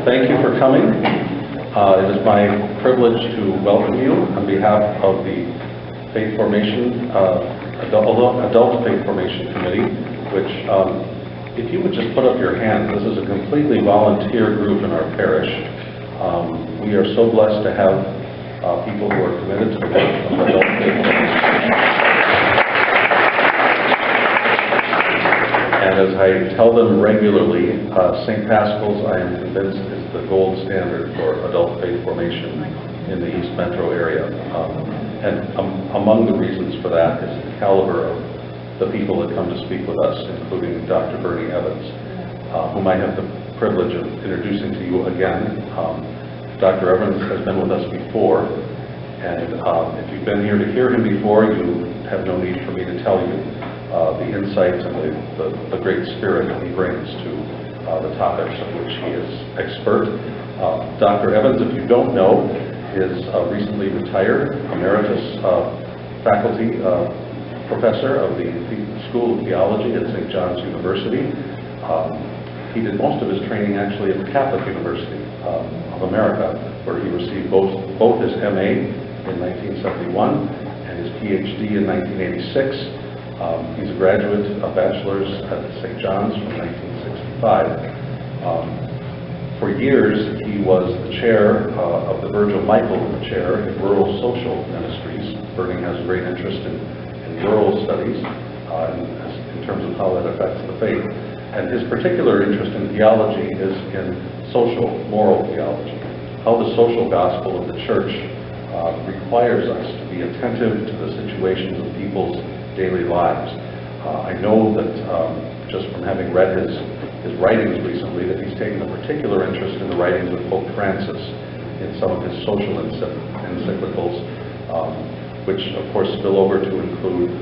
Thank you for coming. It is my privilege to welcome you on behalf of the Faith Formation, Adult Faith Formation Committee, which, if you would just put up your hand, this is a completely volunteer group in our parish. We are so blessed to have people who are committed to the work of adult faith formation. And as I tell them regularly, St. Paschal's, I am convinced, is the gold standard for adult faith formation in the East Metro area. And among the reasons for that is the caliber of the people that come to speak with us, including Dr. Bernie Evans, whom I have the privilege of introducing to you again. Dr. Evans has been with us before, and if you've been here to hear him before, you have no need for me to tell you the insights and the great spirit that he brings to the topics of which he is expert. Dr. Evans, if you don't know, is recently retired emeritus faculty professor of the School of Theology at St. John's University. He did most of his training actually at the Catholic University of America, where he received both his MA in 1971 and his PhD in 1986. He's a graduate of bachelor's at St. John's from 1965. For years, he was the chair of the Virgil Michael Chair in Rural Social Ministries. Bernie has a great interest in rural studies in terms of how that affects the faith. And his particular interest in theology is in social, moral theology, how the social gospel of the church requires us to be attentive to the situations of people's daily lives. I know that just from having read his writings recently, that he's taken a particular interest in the writings of Pope Francis in some of his social encyclicals, which of course spill over to include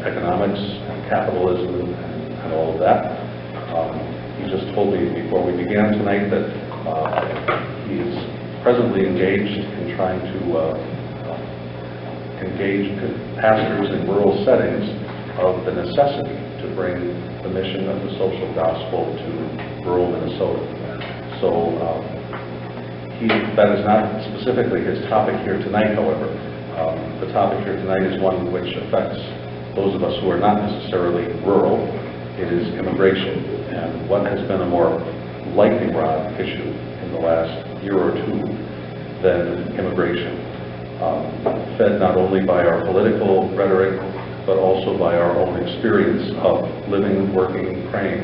economics and capitalism and all of that. He just told me before we began tonight that he is presently engaged in trying to engage pastors in rural settings of the necessity to bring the mission of the social gospel to rural Minnesota. So that is not specifically his topic here tonight, however. The topic here tonight is one which affects those of us who are not necessarily rural. It is immigration, and what has been a more lightning rod issue in the last year or two than immigration. Fed not only by our political rhetoric, but also by our own experience of living, working, praying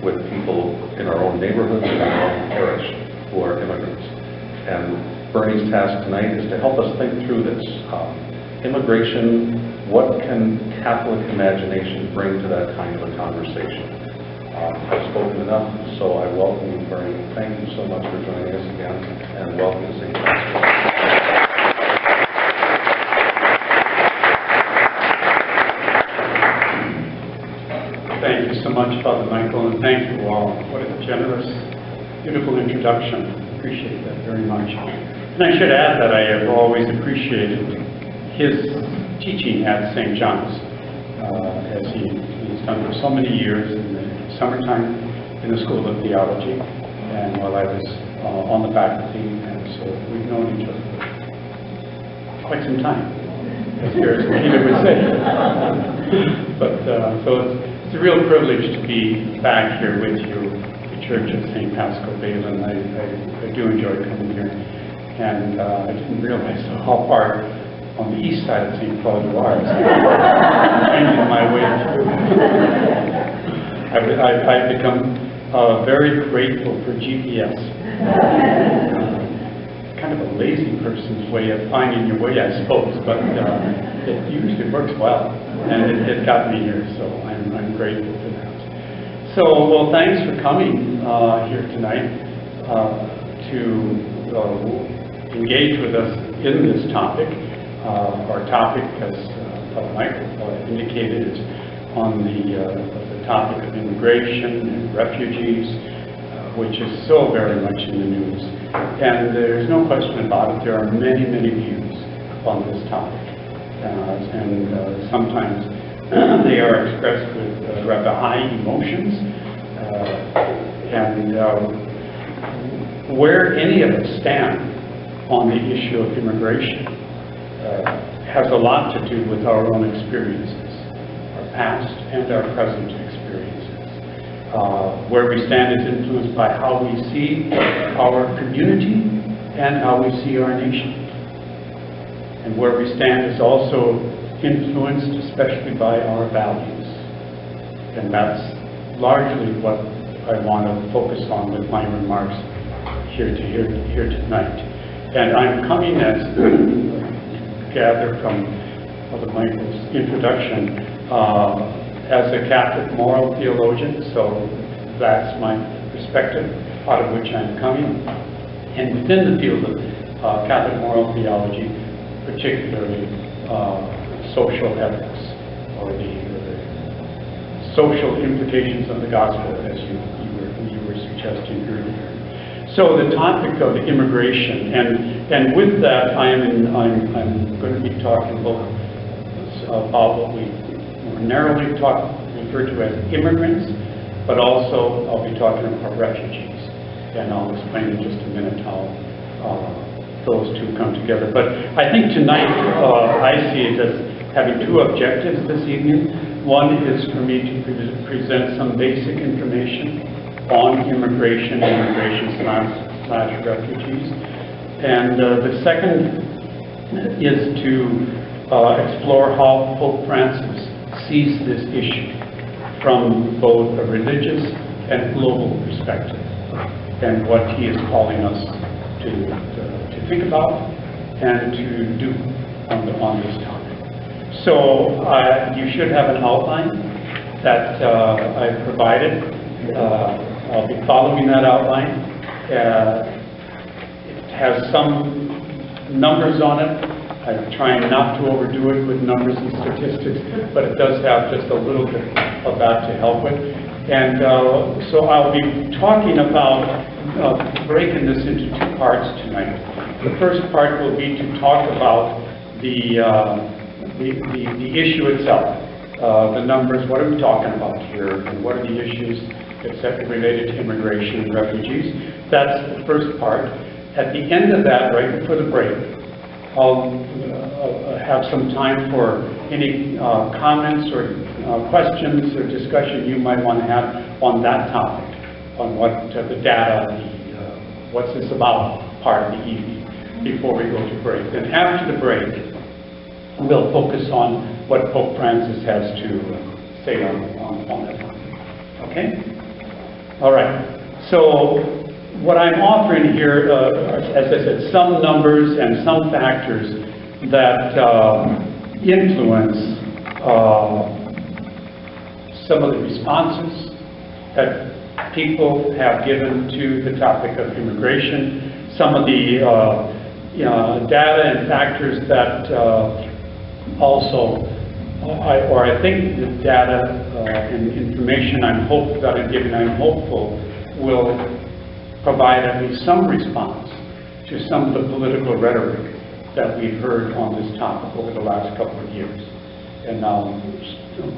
with people in our own neighborhoods and our own parish who are immigrants. And Bernie's task tonight is to help us think through this. Immigration, what can Catholic imagination bring to that kind of a conversation? I've spoken enough, so I welcome you, Bernie. Thank you so much for joining us again, and welcome to St. Paschal's. Thank you so much, Father Michael, and thank you all. What a generous, beautiful introduction. Appreciate that very much. And I should add that I have always appreciated his teaching at St. John's, as he's done for so many years in the summertime in the School of Theology, and while I was on the faculty, and so we've known each other for quite some time, as Peter would say. But so it's a real privilege to be back here with you, the Church of St. Paschal Balin. I do enjoy coming here, and I didn't realize how far on the east side of St. Paul you are. So I'm finding my way through. I've become very grateful for GPS. Kind of a lazy person's way of finding your way, I suppose, but it usually works well, and it got me here, so I'm grateful for that. So, well, thanks for coming here tonight to engage with us in this topic. Our topic, as Father Michael indicated, is on the topic of immigration and refugees, which is so very much in the news. And there's no question about it, there are many, many views on this topic. And sometimes they are expressed with rather high emotions. where any of us stand on the issue of immigration has a lot to do with our own experiences, our past and our present experiences. Where we stand is influenced by how we see our community and how we see our nation. And where we stand is also influenced especially by our values. And that's largely what I want to focus on with my remarks here tonight. And I'm coming, as gather from Father Michael's introduction, as a Catholic moral theologian, so that's my perspective out of which I'm coming. And within the field of Catholic moral theology, particularly social ethics, or the social implications of the gospel, as you were suggesting earlier. So the topic of immigration, and with that, I'm going to be talking about what we more narrowly refer to as immigrants, but also I'll be talking about refugees, and I'll explain in just a minute how those two come together. But I think tonight I see it as having two objectives this evening. One is for me to present some basic information on immigration / refugees. And the second is to explore how Pope Francis sees this issue from both a religious and global perspective, and what he is calling us to think about and to do on this topic. So you should have an outline that I've provided. I'll be following that outline. It has some numbers on it. I'm trying not to overdo it with numbers and statistics, but it does have just a little bit of that to help with. And so I'll be talking about breaking this into two parts tonight. The first part will be to talk about the issue itself, the numbers, what are we talking about here, and what are the issues related to immigration and refugees. That's the first part. At the end of that, right before the break, I'll have some time for any comments or questions or discussion you might want to have on that topic, on what the data, what's this about part of the evening, before we go to break. Then after the break, we'll focus on what Pope Francis has to say on that topic. Okay? All right. So what I'm offering here, as I said, some numbers and some factors that influence some of the responses that people have given to the topic of immigration, some of the data and factors that also, I think the data and information I'm hopeful will provide at least some response to some of the political rhetoric that we've heard on this topic over the last couple of years. And I'll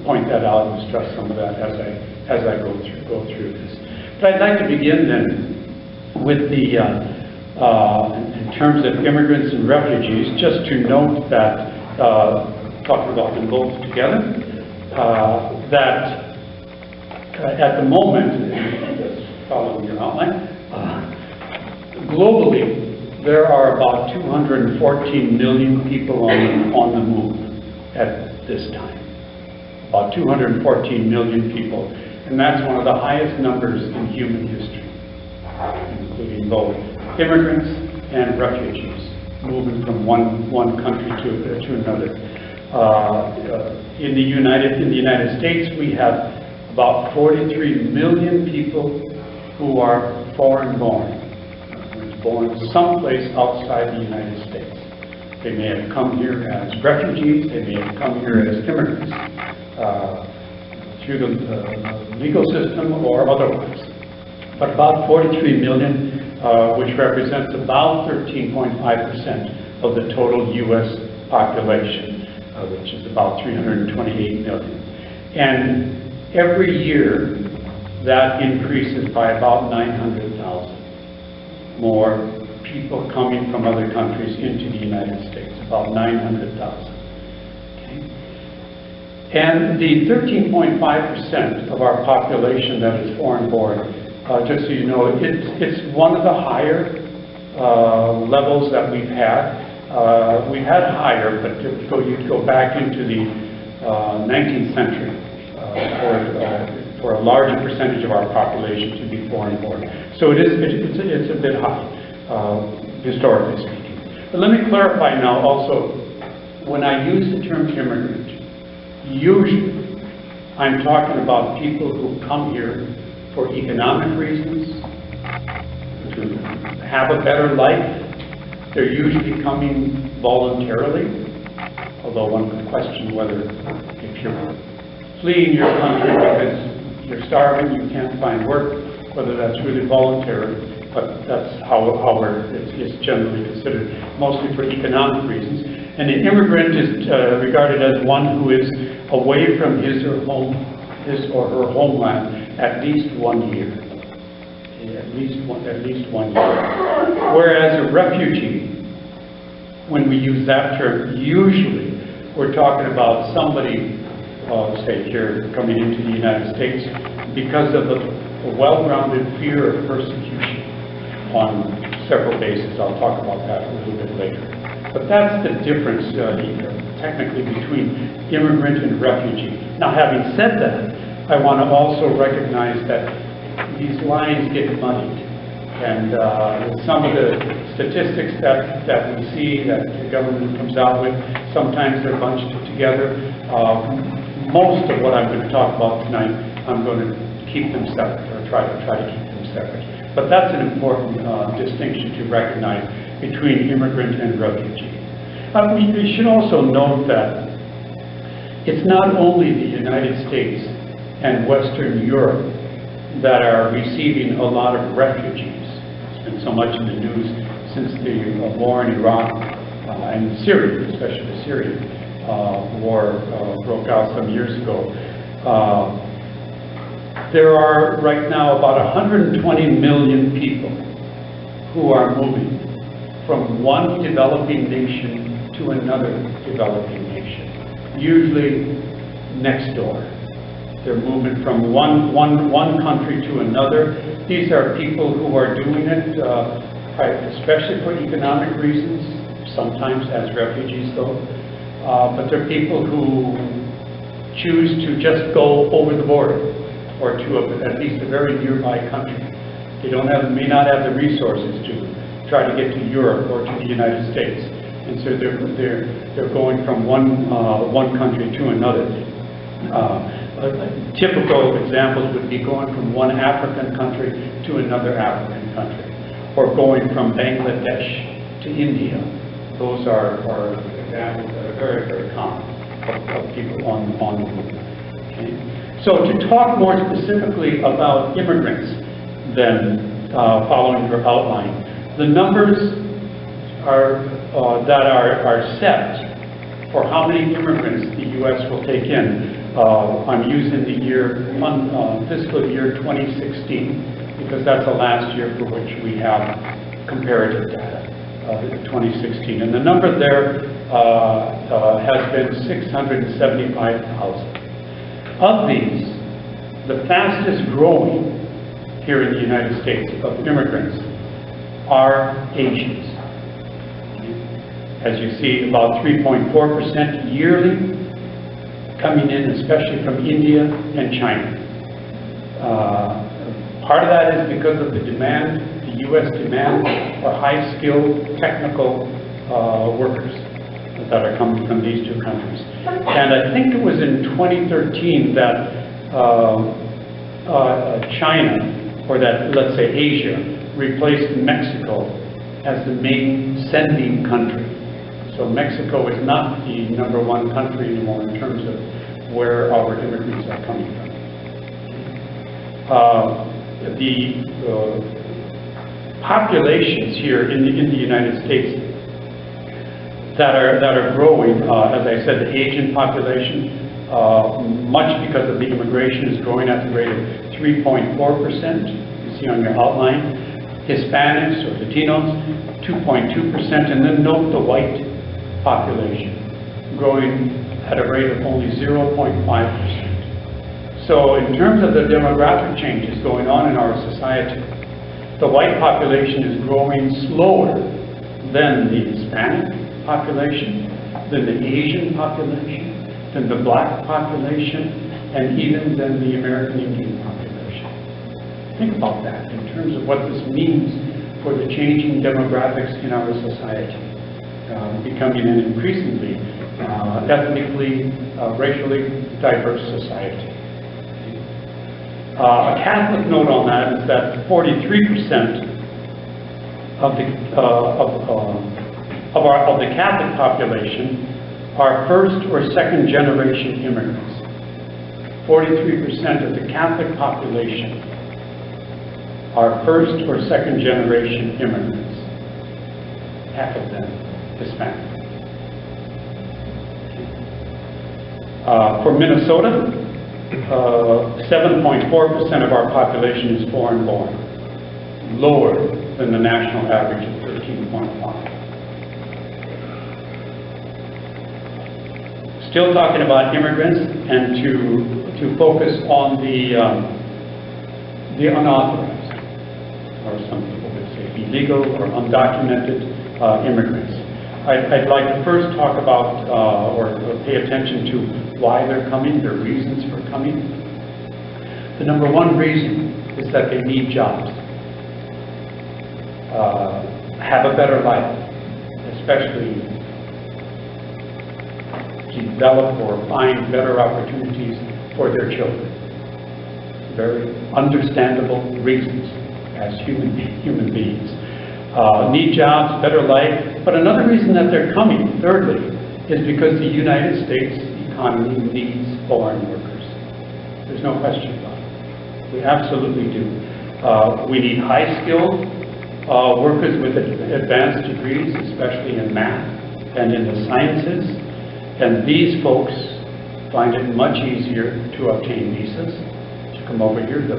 point that out and stress some of that as I go through this. But I'd like to begin then with the in terms of immigrants and refugees, just to note that talking about them both together, that at the moment, just following your outline, globally there are about 214 million people on the move at this time. About 214 million people, and that's one of the highest numbers in human history, including both immigrants and refugees moving from one country to another. In the United States, we have about 43 million people who are foreign-born, born someplace outside the United States. They may have come here as refugees, they may have come here as immigrants through the legal system or otherwise. But about 43 million, which represents about 13.5% of the total U.S. population, which is about 328 million. And every year, that increases by about 900,000. more people coming from other countries into the United States, about 900,000. And the 13.5% of our population that is foreign-born, just so you know, it's one of the higher levels that we've had. We've had higher, but you'd go back into the 19th century for a larger percentage of our population to be foreign-born. So it's a bit high, historically speaking. But let me clarify now also, when I use the term immigrant, usually I'm talking about people who come here for economic reasons, to have a better life. They're usually coming voluntarily, although one could question whether if you're fleeing your country because you're starving, you can't find work, whether that's really voluntary, but that's how it's generally considered, mostly for economic reasons. And an immigrant is regarded as one who is away from his or her homeland at least 1 year. At least one year. Whereas a refugee, when we use that term, usually we're talking about somebody, say here, coming into the United States because of a well-grounded fear of persecution on several bases. I'll talk about that a little bit later. But that's the difference, technically, between immigrant and refugee. Now, having said that, I want to also recognize that these lines get muddied. And some of the statistics that we see that the government comes out with, sometimes they're bunched together. Most of what I'm going to talk about tonight, I'm going to keep them separate, or try to keep them separate. But that's an important distinction to recognize between immigrant and refugee. We should also note that it's not only the United States and Western Europe that are receiving a lot of refugees. It's been so much in the news since the war in Iraq and Syria, especially the Syrian war broke out some years ago. There are right now about 120 million people who are moving from one developing nation to another developing nation, usually next door. They're moving from one country to another. These are people who are doing it, especially for economic reasons, sometimes as refugees though. But they're people who choose to just go over the border or to at least a very nearby country. They may not have the resources to try to get to Europe or to the United States. And so they're going from one country to another. Typical examples would be going from one African country to another African country, or going from Bangladesh to India. Those are examples that are very, very common of people on the move. Okay? So to talk more specifically about immigrants, then following your outline, the numbers that are set for how many immigrants the U.S. will take in. I'm using the fiscal year 2016 because that's the last year for which we have comparative data, 2016. And the number there has been 675,000. Of these, the fastest growing here in the United States of immigrants are Asians. As you see, about 3.4% yearly coming in, especially from India and China. Part of that is because of the demand, the U.S. demand for high-skilled technical workers that are coming from these two countries. And I think it was in 2013 that China, or that, let's say, Asia, replaced Mexico as the main sending country. So Mexico is not the #1 country anymore in terms of where our immigrants are coming from. The populations here in the United States that are growing, as I said, the Asian population, much because of the immigration, is growing at the rate of 3.4%. You see on your outline. Hispanics or Latinos, 2.2%, and then note the white population growing at a rate of only 0.5%. So in terms of the demographic changes going on in our society, the white population is growing slower than the Hispanic population, than the Asian population, than the black population, and even than the American Indian population. Think about that in terms of what this means for the changing demographics in our society, becoming an increasingly ethnically, racially diverse society. A Catholic note on that is that 43% of the Catholic population are first or second generation immigrants. 43% of the Catholic population are first or second generation immigrants. Half of them Hispanic. For Minnesota, 7.4% of our population is foreign born, lower than the national average of 13.5. Still talking about immigrants, and to focus on the unauthorized, or some people would say illegal or undocumented immigrants. I'd like to first talk about or pay attention to why they're coming, their reasons for coming. The number one reason is that they need jobs, have a better life, especially develop or find better opportunities for their children. Very understandable reasons as human beings. Need jobs, better life, but another reason that they're coming, thirdly, is because the United States economy needs foreign workers. There's no question about it. We absolutely do. We need high-skilled workers with advanced degrees, especially in math and in the sciences, and these folks find it much easier to obtain visas to come over here. The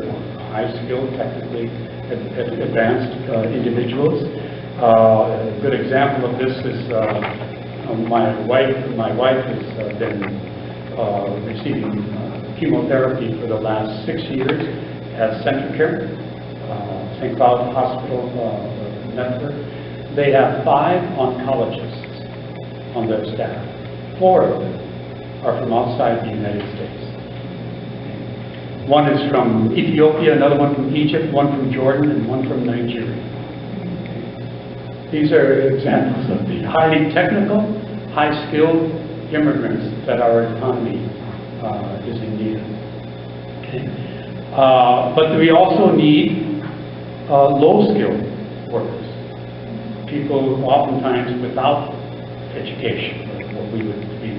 high-skilled, technically advanced individuals. A good example of this is my wife. My wife has been receiving chemotherapy for the last 6 years at Centricare, St. Cloud Hospital network. They have 5 oncologists on their staff. 4 of them are from outside the United States. One is from Ethiopia, another one from Egypt, one from Jordan, and one from Nigeria. These are examples of the highly technical, high-skilled immigrants that our economy is in need of. Okay. But we also need low-skilled workers, people oftentimes without education, or what we would be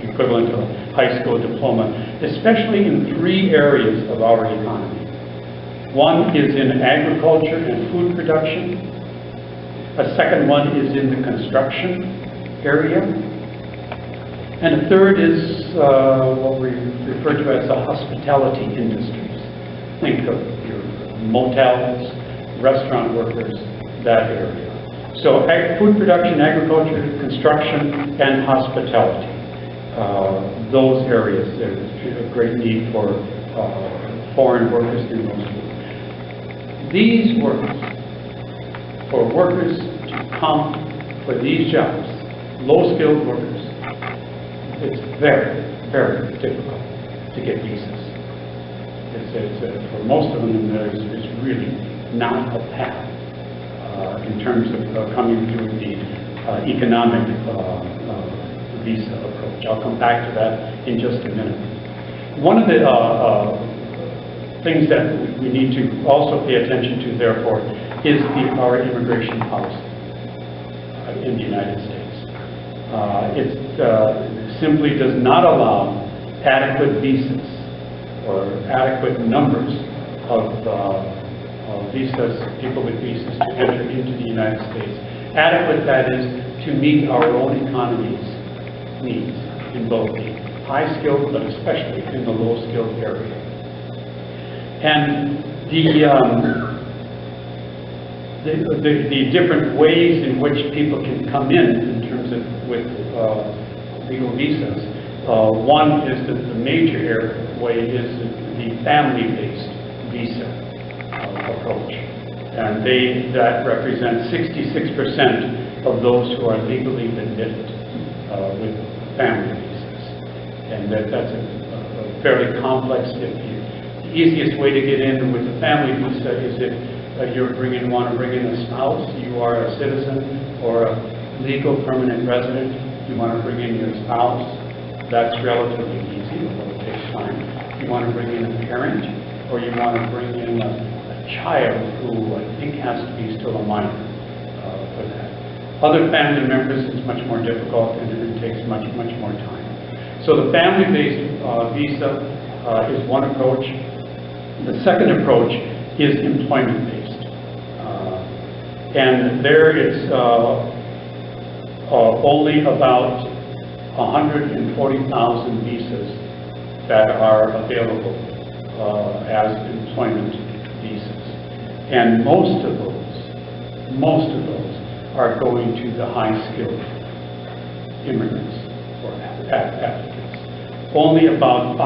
equivalent to a high school diploma, especially in 3 areas of our economy. One is in agriculture and food production. A second one is in the construction area. And a third is what we refer to as the hospitality industries. Think of your motels, restaurant workers, that area. So food production, agriculture, construction, and hospitality. Those areas, there's a great need for foreign workers in those fields. These workers, for workers to come for these jobs, low-skilled workers, it's very, very difficult to get visas. For most of them, it's really not a path in terms of coming through the economic visa approach. I'll come back to that in just a minute. One of the things that we need to also pay attention to, therefore, is our immigration policy in the United States. It simply does not allow adequate visas or adequate numbers of visas, people with visas to enter into the United States. Adequate, that is, to meet our own economy's needs in both the high-skilled, but especially in the low-skilled area. And the different ways in which people can come in terms of with legal visas. One is that the major way is the family-based visa approach, and that represents 66% of those who are legally admitted with family visas, and that's a fairly complex. The easiest way to get in with the family visa is if you want to bring in a spouse, you are a citizen or a legal permanent resident, you want to bring in your spouse, that's relatively easy, although it takes time. You want to bring in a parent, or you want to bring in a child who I think has to be still a minor for that. Other family members is much more difficult and it takes much more time. So the family-based visa is one approach. The second approach is employment-based. And there it's only about 140,000 visas that are available as employment visas. And most of those are going to the high-skilled immigrants or applicants. Only about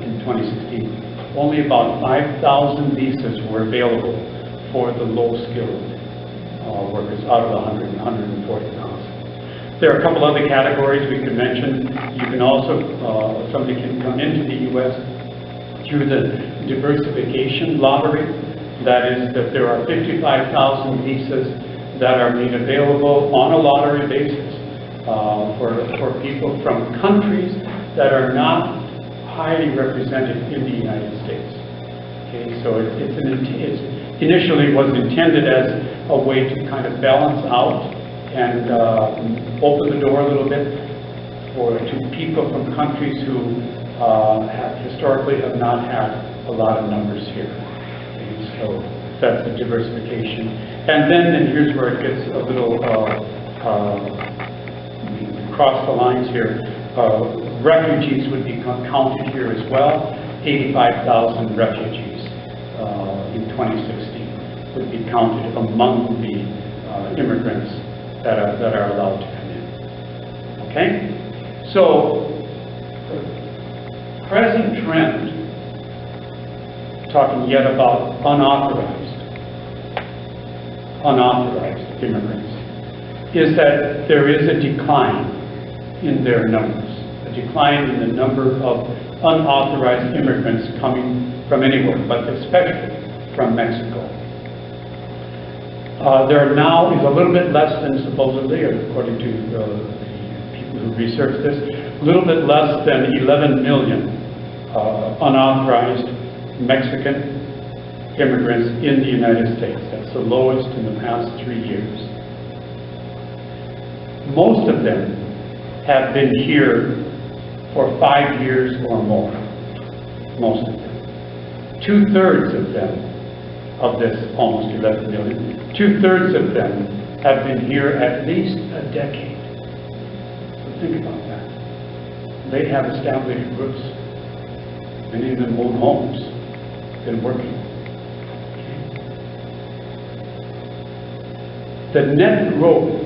in 2016, only about 5,000 visas were available for the low-skilled workers out of the 140,000. There are a couple other categories we can mention. You can also, somebody can come into the U.S. through the diversification lottery. That is, that there are 55,000 visas that are made available on a lottery basis for people from countries that are not highly represented in the United States. Okay, so it initially was intended as a way to kind of balance out and open the door a little bit to people from countries who historically have not had a lot of numbers here. Okay, so that's the diversification. And then here's where it gets a little cross the lines here. Refugees would be counted here as well. 85,000 refugees in 2016 would be counted among the immigrants that are allowed to come in. Okay? So, the present trend, talking yet about unauthorized immigrants, is that there is a decline in their numbers, a decline in the number of unauthorized immigrants coming from anywhere, but especially from Mexico. There now is a little bit less than supposedly, according to the people who researched this, a little bit less than 11 million unauthorized Mexican immigrants in the United States. That's the lowest in the past 3 years. Most of them have been here for 5 years or more. Most of them. 2/3 of them, of this almost 11 million, 2/3 of them have been here at least a decade. So think about that. They have established roots. Many of them own homes, been working. The net growth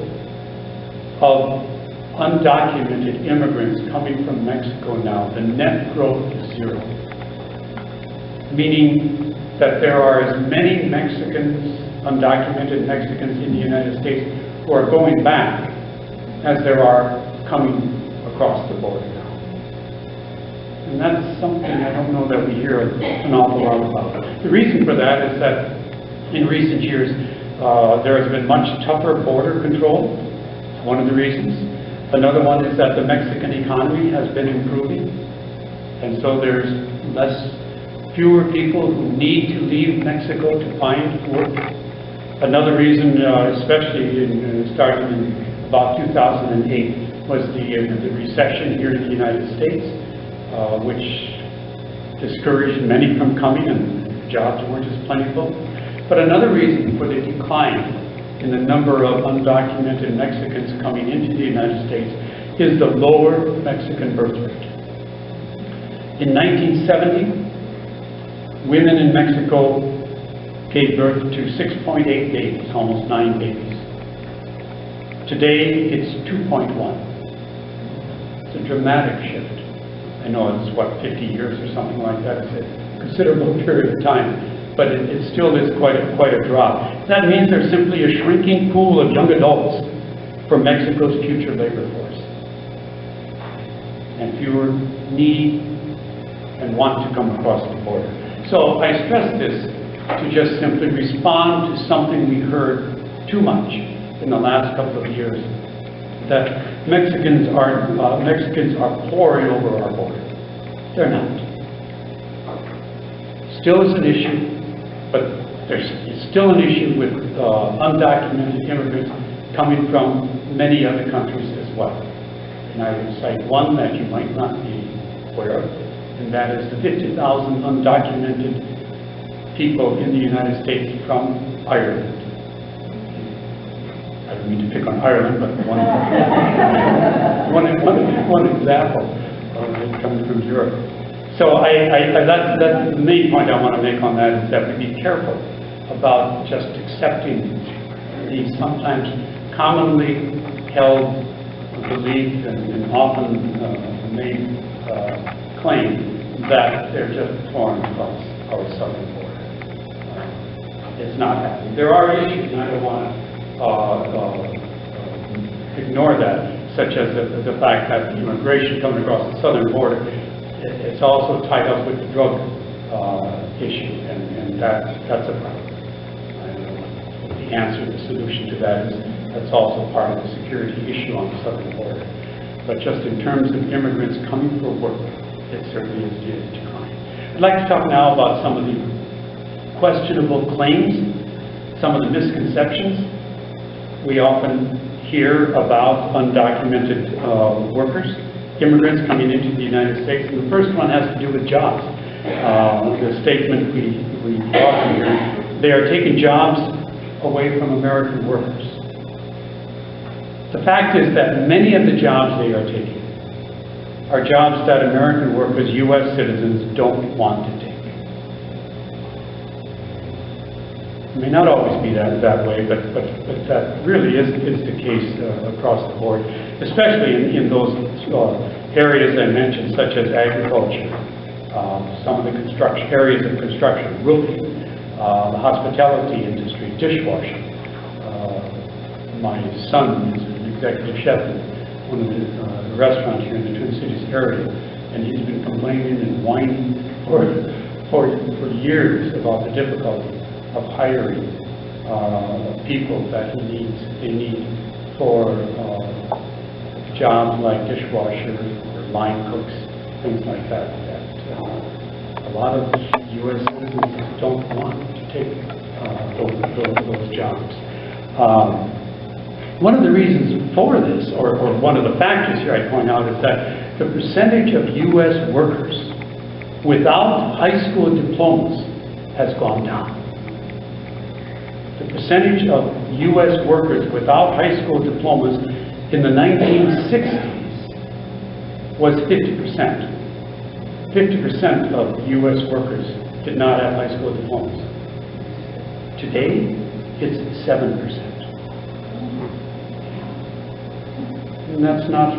of undocumented immigrants coming from Mexico now, the net growth is 0. Meaning that there are as many Mexicans, undocumented Mexicans in the United States who are going back as there are coming across the border now. And that's something I don't know that we hear an awful lot about. The reason for that is that in recent years there has been much tougher border control. It's one of the reasons. Another one is that the Mexican economy has been improving, and so there's fewer people who need to leave Mexico to find work. Another reason, especially starting in about 2008, was the recession here in the United States, which discouraged many from coming, and jobs weren't as plentiful. But another reason for the decline in the number of undocumented Mexicans coming into the United States is the lower Mexican birth rate. In 1970, women in Mexico gave birth to 6.8 babies, almost 9 babies. Today, it's 2.1. It's a dramatic shift. I know it's, what, 50 years or something like that. It's a considerable period of time, but it still is quite a drop. That means there's simply a shrinking pool of young adults for Mexico's future labor force. And fewer need and want to come across the border. So I stress this to just simply respond to something we heard too much in the last couple of years, that Mexicans are pouring over our border. They're not. Still is an issue, but it's still an issue with undocumented immigrants coming from many other countries as well. And I would cite one that you might not be aware of, and that is the 50,000 undocumented people in the United States from Ireland. I don't mean to pick on Ireland, but one example coming from Europe. So that's the main point I want to make on that, is that we be careful about just accepting these sometimes commonly held belief and often made claim that they're just pouring across our southern border. It's not happening. There are issues, and I don't want to ignore that, such as the fact that immigration coming across the southern border, it's also tied up with the drug issue, and that's a problem. I don't know what the answer, the solution to that is. That's also part of the security issue on the southern border. But just in terms of immigrants coming for work, it certainly is declining. I'd like to talk now about some of the questionable claims, some of the misconceptions. We often hear about undocumented workers, immigrants coming into the United States, and the first one has to do with jobs. The statement we often hear, they are taking jobs away from American workers. The fact is that many of the jobs they are taking are jobs that American workers, U.S. citizens, don't want to take. It may not always be that way, but that really is the case across the board, especially in those areas I mentioned, such as agriculture, some of the areas of construction, roofing, the hospitality industry, dishwashing. My son is an executive chef in one of the restaurants here in the Twin Cities area, and he's been complaining and whining for years about the difficulty of hiring people that they need for jobs like dishwashers or line cooks, things like that. A lot of U.S. citizens don't want to take those jobs. One of the reasons for this, or one of the factors here I point out, is that the percentage of U.S. workers without high school diplomas has gone down. The percentage of U.S. workers without high school diplomas in the 1960s was 50%. 50% of U.S. workers did not have high school diplomas. Today, it's 7%. And that's not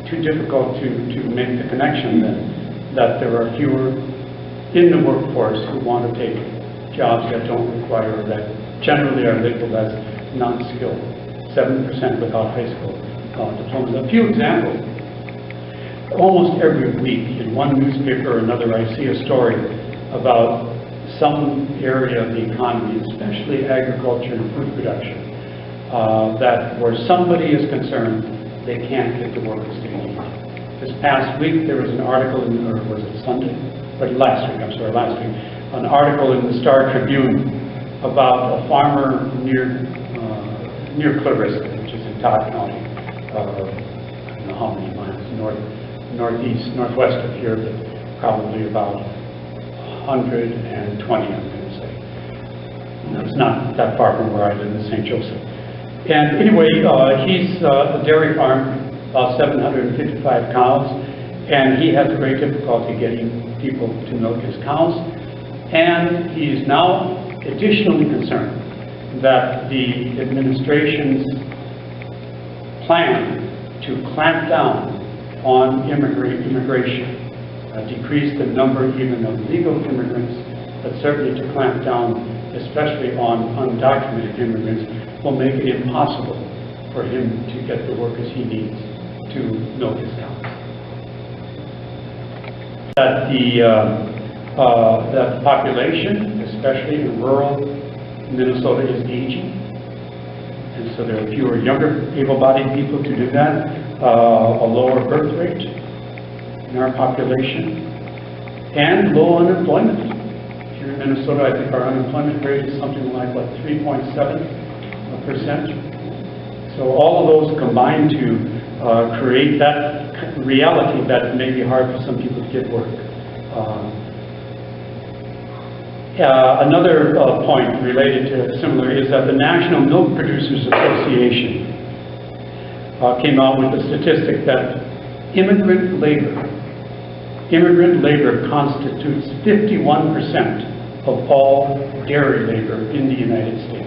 too difficult to make the connection then, that there are fewer in the workforce who want to take jobs that don't require, that generally are labeled as non-skilled. 7% without high school diplomas. A few examples. Almost every week in one newspaper or another I see a story about some area of the economy, especially agriculture and food production, that where somebody is concerned they can't get the workers they need. This past week there was an article in, or was it Sunday? But last week, an article in the Star Tribune about a farmer near Clarissa, which is in Todd County, I don't know how many miles, northwest of here, but probably about 120, I'm going to say. It's not that far from where I live in St. Joseph. And anyway, he's a dairy farm, about 755 cows, and he has great difficulty getting people to milk his cows. And he's now additionally concerned that the administration's plan to clamp down on immigration, decrease the number even of legal immigrants, but certainly to clamp down especially on undocumented immigrants, will make it impossible for him to get the workers he needs to milk his cows. That the population, especially in rural Minnesota, is aging, and so there are fewer younger able-bodied people to do that, a lower birth rate in our population, and low unemployment. Here in Minnesota, I think our unemployment rate is something like, what, 3.7%? So all of those combine to create that reality that it may be hard for some people to get work. Another point related to similar is that the National Milk Producers Association came out with a statistic that immigrant labor constitutes 51% of all dairy labor in the United States.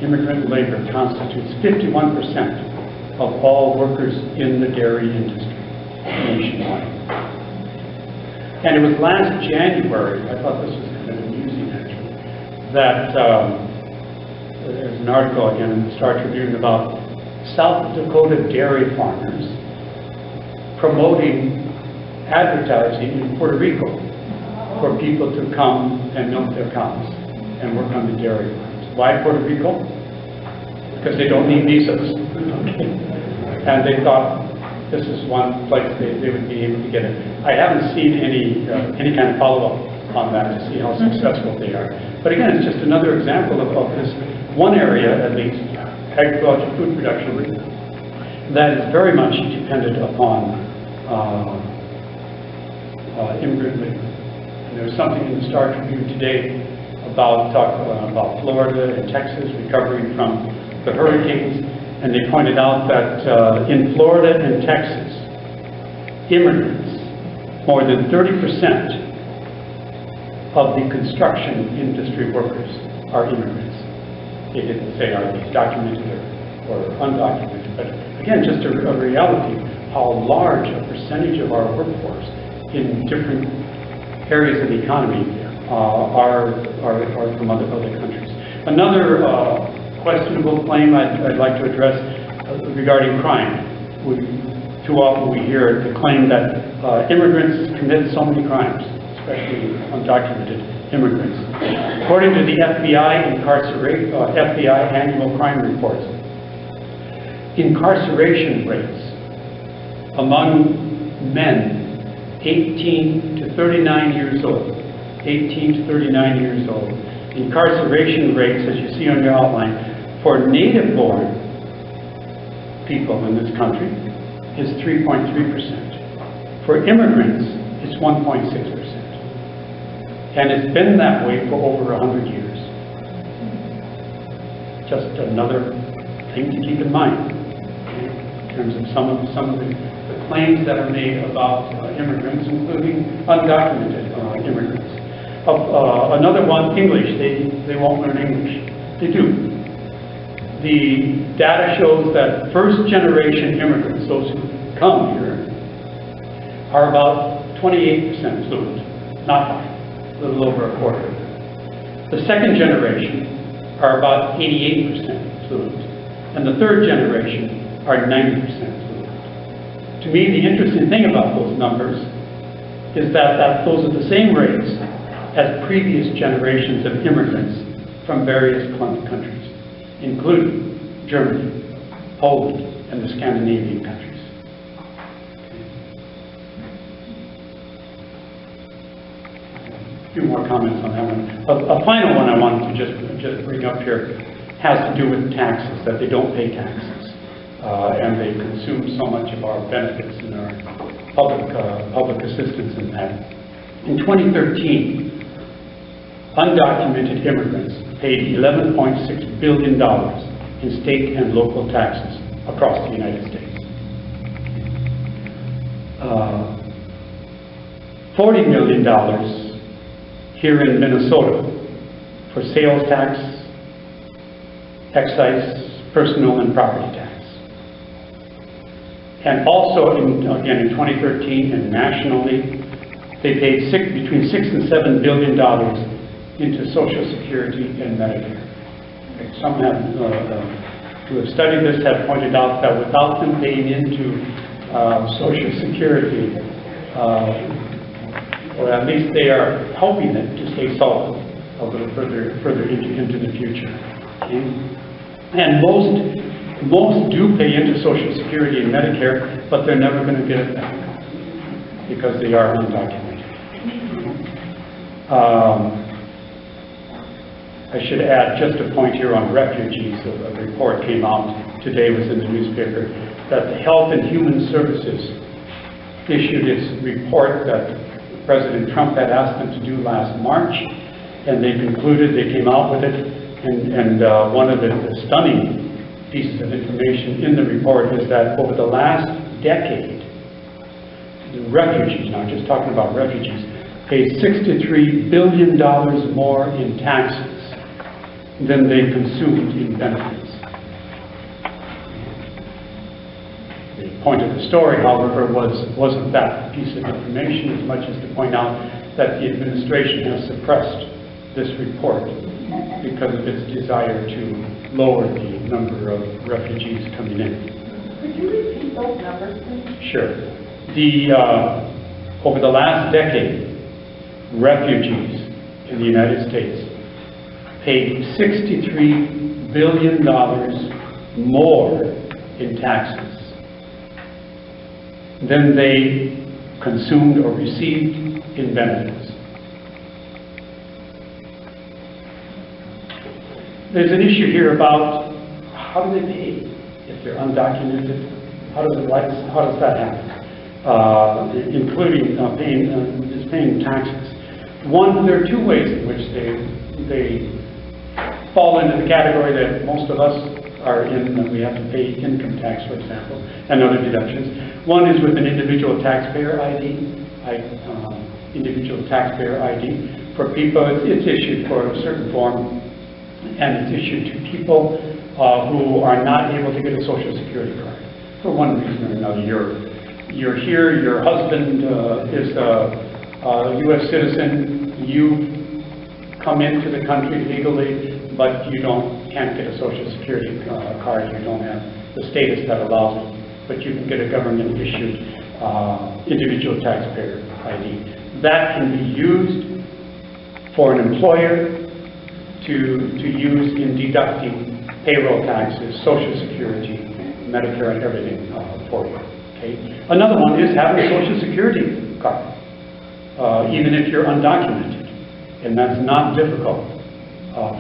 Immigrant labor constitutes 51% of all workers in the dairy industry nationwide. And it was last January, I thought this was kind of amusing actually, that there's an article again in the Star Tribune about South Dakota dairy farmers promoting advertising in Puerto Rico for people to come and milk their cows and work on the dairy farms. Why Puerto Rico? Because they don't need visas. And they thought this is one place they would be able to get it. I haven't seen any kind of follow-up on that to see how successful they are. But again, it's just another example of this one area, at least, agriculture, food production, that is very much dependent upon immigrant labor. And there's something in the Star Tribune today about Florida and Texas recovering from the hurricanes, and they pointed out that in Florida and Texas, immigrants, more than 30% of the construction industry workers are immigrants. They didn't say are they documented or undocumented, but again, just a reality how large a percentage of our workforce in different areas of the economy are from other countries. Another questionable claim I'd like to address regarding crime. Too often we hear the claim that immigrants commit so many crimes, especially undocumented immigrants. According to the FBI annual crime reports, incarceration rates among men 18 to 39 years old, incarceration rates, as you see on your outline, for native-born people in this country is 3.3%. For immigrants, it's 1.6%. And it's been that way for over 100 years. Just another thing to keep in mind in terms of some of the claims that are made about immigrants, including undocumented immigrants. Another one, English. They won't learn English. They do. The data shows that first-generation immigrants, those who come here, are about 28% fluent, not high, a little over a quarter. The second generation are about 88% fluent, and the third generation are 90% fluent. To me, the interesting thing about those numbers is that those are the same rates as previous generations of immigrants from various countries, including Germany, Poland, and the Scandinavian countries. A few more comments on that one. A final one I wanted to just bring up here has to do with taxes, that they don't pay taxes, and they consume so much of our benefits and our public assistance in that. In 2013, undocumented immigrants paid $11.6 billion in state and local taxes across the United States. $40 million here in Minnesota for sales tax, excise, personal and property tax. And also, again, in 2013 and nationally, they paid between $6 and $7 billion into Social Security and Medicare. Some who have studied this have pointed out that without them paying into Social Security, or at least they are helping it to stay solid a little further into the future. Okay? And most do pay into Social Security and Medicare, but they're never going to get it back because they are undocumented. I should add just a point here on refugees. A report came out today, was in the newspaper, that the Health and Human Services issued its report that President Trump had asked them to do last March, and they concluded, they came out with it, and one of the stunning pieces of information in the report is that over the last decade, the refugees, now just talking about refugees, paid $63 billion more in taxes than they consumed in benefits. The point of the story, however, wasn't that piece of information as much as to point out that the administration has suppressed this report because of its desire to lower the number of refugees coming in. Could you repeat those numbers, please? Sure. Over the last decade, refugees in the United States paid $63 billion more in taxes than they consumed or received in benefits. There's an issue here about how do they pay if they're undocumented? How does that happen? Including paying taxes. One, there are two ways in which they fall into the category that most of us are in. We have to pay income tax, for example, and other deductions. One is with an individual taxpayer ID. Individual taxpayer ID for people. It's issued for a certain form, and it's issued to people who are not able to get a Social Security card for one reason or another. You're here. Your husband is a U.S. citizen. You come into the country legally, but you can't get a Social Security card. You don't have the status that allows it, but you can get a government-issued individual taxpayer ID. That can be used for an employer to use in deducting payroll taxes, Social Security, Medicare, and everything for you. Okay. Another one is having a Social Security card, even if you're undocumented, and that's not difficult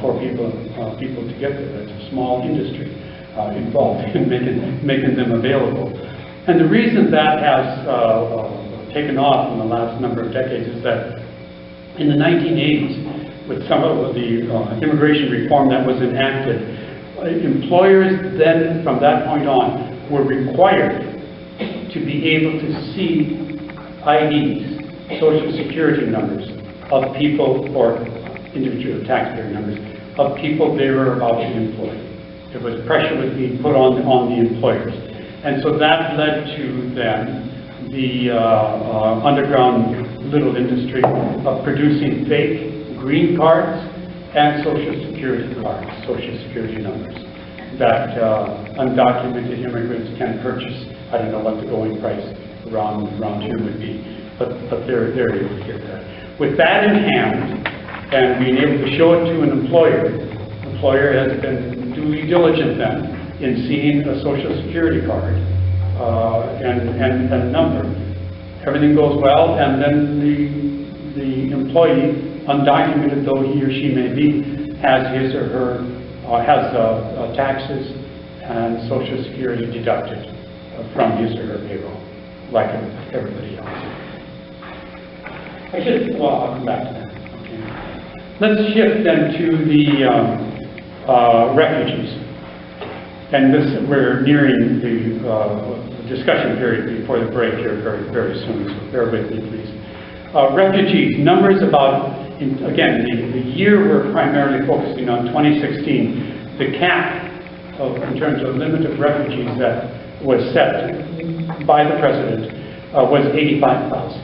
for people to get there. It's a small industry involved in making them available. And the reason that has taken off in the last number of decades is that in the 1980s, with some of the immigration reform that was enacted, employers then, from that point on, were required to be able to see IDs, Social Security numbers, of people, or individual taxpayer numbers, of people they were about to employ. There was pressure was being put on the employers. And so that led to then the underground little industry of producing fake green cards and Social Security cards, Social Security numbers, that undocumented immigrants can purchase. I don't know what the going price around here would be, but they're able to get that. With that in hand, and being able to show it to an employer has been duly diligent then in seeing a Social Security card and number. Everything goes well, and then the employee, undocumented though he or she may be, has his or her taxes and Social Security deducted from his or her payroll, like everybody else. I'll come back to that. Okay. Let's shift then to the refugees. And we're nearing the discussion period before the break here very, very soon, so bear with me, please. Refugees, numbers about again, the year we're primarily focusing on, 2016, the cap in terms of limit of refugees that was set by the President was 85,000.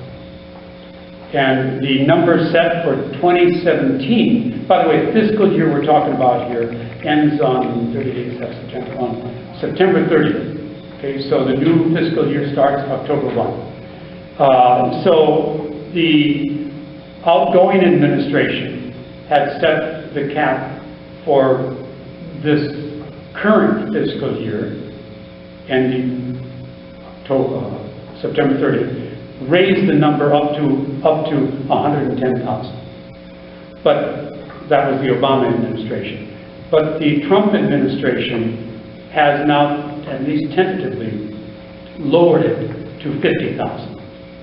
And the number set for 2017, by the way, the fiscal year we're talking about here ends on 30 days of September, on September 30th. Okay, so the new fiscal year starts October 1. So the outgoing administration had set the cap for this current fiscal year ending September 30th, raised the number up to 110,000. But that was the Obama administration. But the Trump administration has now, at least tentatively, lowered it to 50,000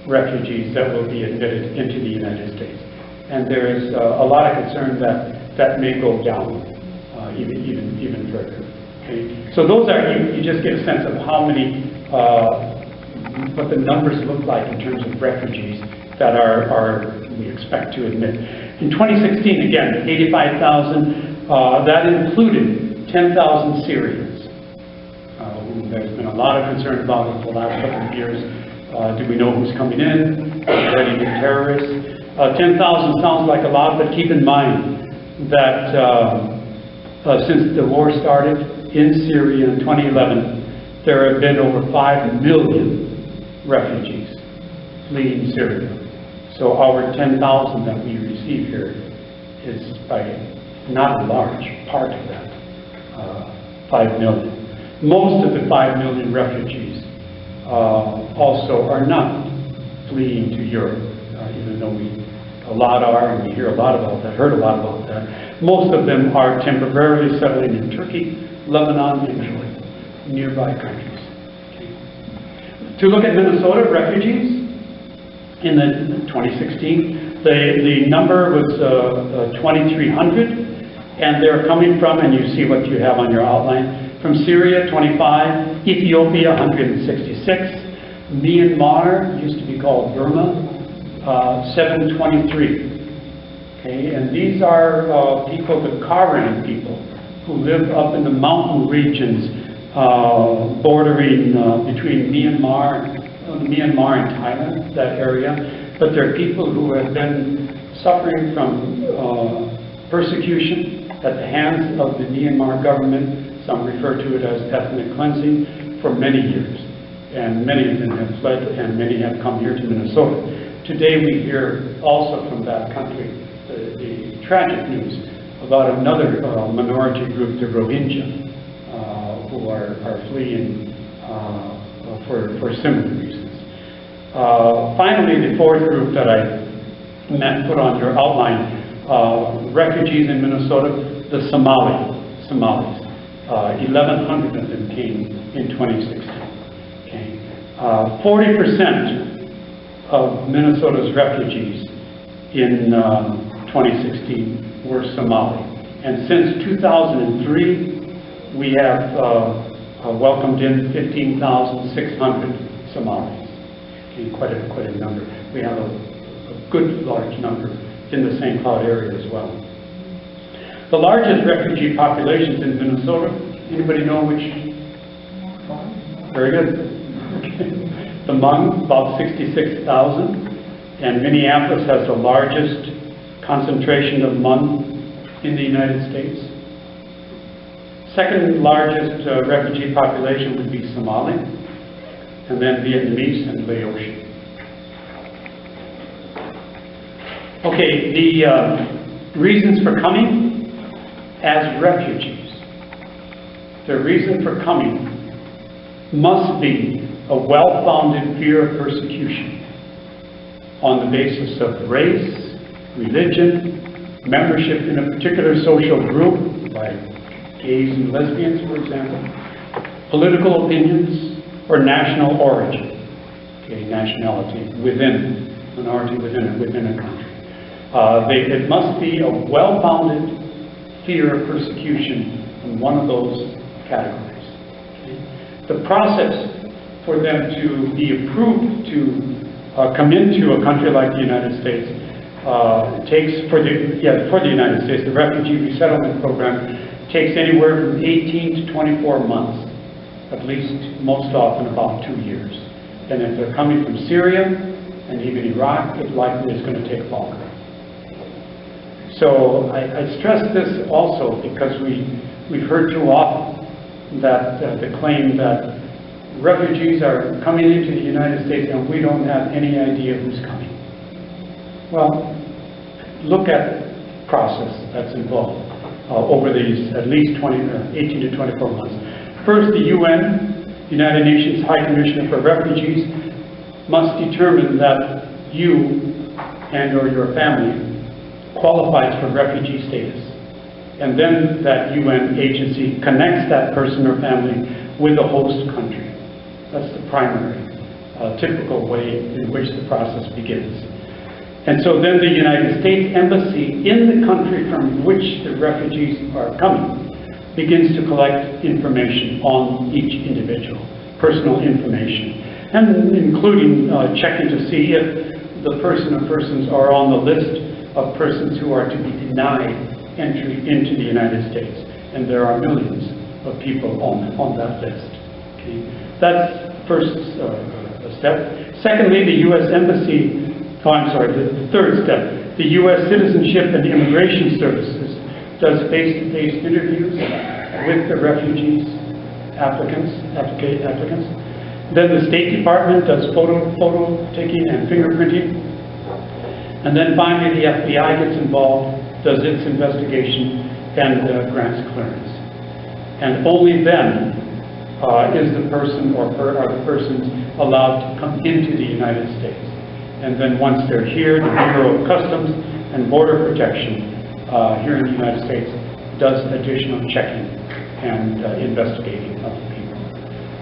refugees that will be admitted into the United States. And there is a lot of concern that that may go down even further. Okay? So those are, you just get a sense of how many, what the numbers look like in terms of refugees that we expect to admit. In 2016, again, 85,000, that included 10,000 Syrians. There's been a lot of concern about it for the last couple of years. Do we know who's coming in? Are there any terrorists? 10,000 sounds like a lot, but keep in mind that since the war started in Syria in 2011, there have been over 5 million refugees fleeing Syria. So our 10,000 that we receive here is by not a large part of that 5 million. Most of the 5 million refugees also are not fleeing to Europe, even though a lot are, and we hear a lot about that, heard a lot about that. Most of them are temporarily settling in Turkey, Lebanon, and Jordan, nearby countries. Okay. To look at Minnesota refugees, in the 2016, the number was 2,300, and they're coming from, and you see what you have on your outline, from Syria, 25, Ethiopia, 166, Myanmar, used to be called Burma, 723. Okay, and these are people, the Karen people, who live up in the mountain regions bordering between Myanmar and Thailand, that area. But they're people who have been suffering from persecution at the hands of the Myanmar government. Some refer to it as ethnic cleansing, for many years. And many of them have fled, and many have come here to Minnesota. Today we hear also from that country the tragic news about another minority group, the Rohingya, who are fleeing for similar reasons. Finally, the fourth group that I put on your outline, refugees in Minnesota, the Somalis. 1,100 of them came in 2016. Okay. 40% of Minnesota's refugees in 2016 were Somali. And since 2003, we have welcomed in 15,600 Somalis. Okay, quite a number. We have a good large number in the St. Cloud area as well. The largest refugee populations in Minnesota, anybody know which? Very good. Okay. The Hmong, about 66,000, and Minneapolis has the largest concentration of Hmong in the United States. Second largest refugee population would be Somali, and then Vietnamese and Laotian. Okay, the reasons for coming as refugees. The reason for coming must be a well-founded fear of persecution on the basis of race, religion, membership in a particular social group, like gays and lesbians, for example, political opinions, or national origin, okay, nationality within, minority within a country. It must be a well-founded fear of persecution in one of those categories. Okay? The process for them to be approved to come into a country like the United States takes for the United States, the refugee resettlement program takes anywhere from 18 to 24 months, at least most often about 2 years. And if they're coming from Syria and even Iraq, it likely is going to take longer. So I stress this also because we've heard too often that the claim that refugees are coming into the United States and we don't have any idea who's coming. Well, look at the process that's involved over these at least 18 to 24 months. First, the UN, United Nations High Commissioner for Refugees, must determine that you and or your family qualifies for refugee status. And then that UN agency connects that person or family with the host country. That's the primary, typical way in which the process begins. And so then the United States Embassy in the country from which the refugees are coming begins to collect information on each individual, personal information, and including checking to see if the person or persons are on the list of persons who are to be denied entry into the United States. And there are millions of people on that list. Okay? That's first step. Secondly, the U.S. Embassy, the third step, the U.S. Citizenship and Immigration Services does face-to-face interviews with the refugees, applicants. Then the State Department does photo taking and fingerprinting. And then finally the FBI gets involved, does its investigation, and grants clearance. And only then is the person or are the persons allowed to come into the United States. And then once they're here, the Bureau of Customs and Border Protection here in the United States does additional checking and investigating of the people.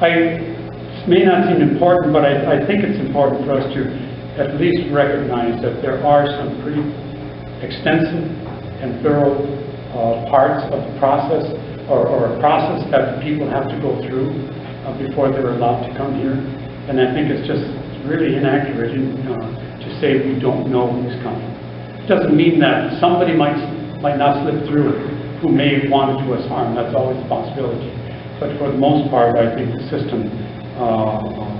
It may not seem important, but I think it's important for us to at least recognize that there are some pretty extensive and thorough parts of the process, or a process that the people have to go through before they're allowed to come here. And I think it's just really inaccurate to say we don't know who's coming. It doesn't mean that somebody might not slip through who may want to do us harm. That's always a possibility. But for the most part, I think the system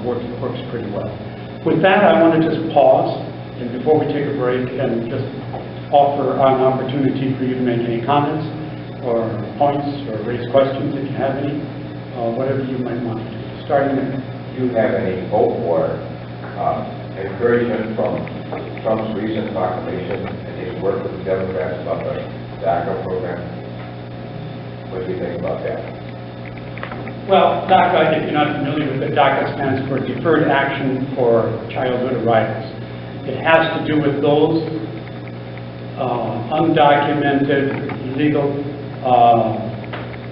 works pretty well. With that, I want to just pause, and before we take a break, and just offer an opportunity for you to make any comments or points or raise questions if you have any, whatever you might want to do. Starting with, do you have any hope or encouragement from Trump's recent proclamation and his work with the Democrats about the DACA program? What do you think about that? well, DACA, if you're not familiar with it, DACA stands for Deferred Action for Childhood Arrivals. It has to do with those undocumented, illegal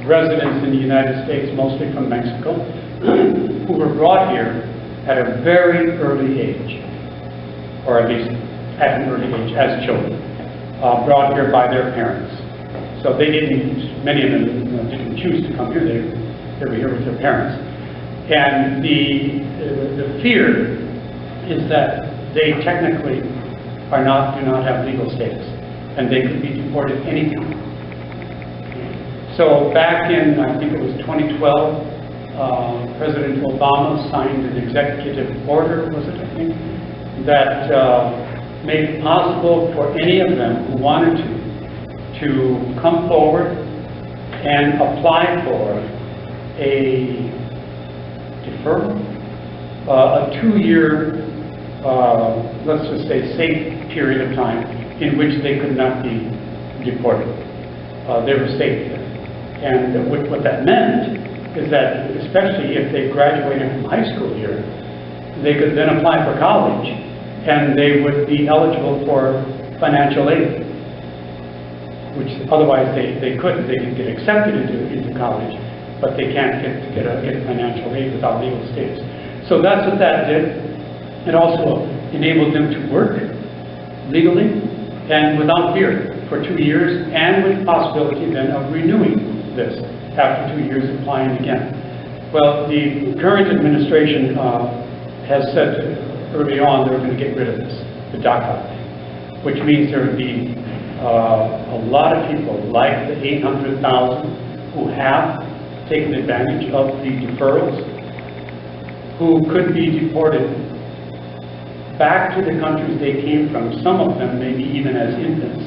residents in the United States, mostly from Mexico, who were brought here at a very early age, or at least at an early age as children, brought here by their parents. So they didn't, many of them didn't choose to come here, they were here with their parents. And the fear is that they technically do not have legal status, and they could be deported anytime. So back in, I think it was 2012, President Obama signed an executive order, was it, I think, that made it possible for any of them who wanted to come forward and apply for a deferral, a 2-year, let's just say, safe period of time in which they could not be deported. They were safe there. And what that meant is that, especially if they graduated from high school here, they could then apply for college, and they would be eligible for financial aid, which otherwise they couldn't. They could get accepted into college, but they can't get financial aid without legal status. So that's what that did. It also enabled them to work legally and without fear for 2 years, and with the possibility then of renewing this after 2 years, applying again. Well, the current administration has said early on they're going to get rid of this, the DACA. which means there would be a lot of people, like the 800,000 who have taken advantage of the deferrals, who could be deported back to the countries they came from, some of them maybe even as infants,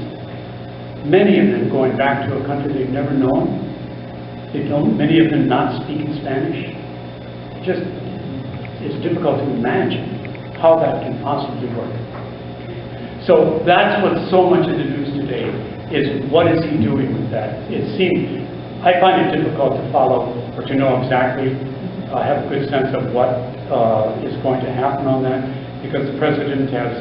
many of them going back to a country they've never known. Many of them not speaking Spanish. It's difficult to imagine how that can possibly work. So that's what so much of the news today is. What is he doing with that? I find it difficult to follow or to know exactly, have a good sense of what is going to happen on that, because the president has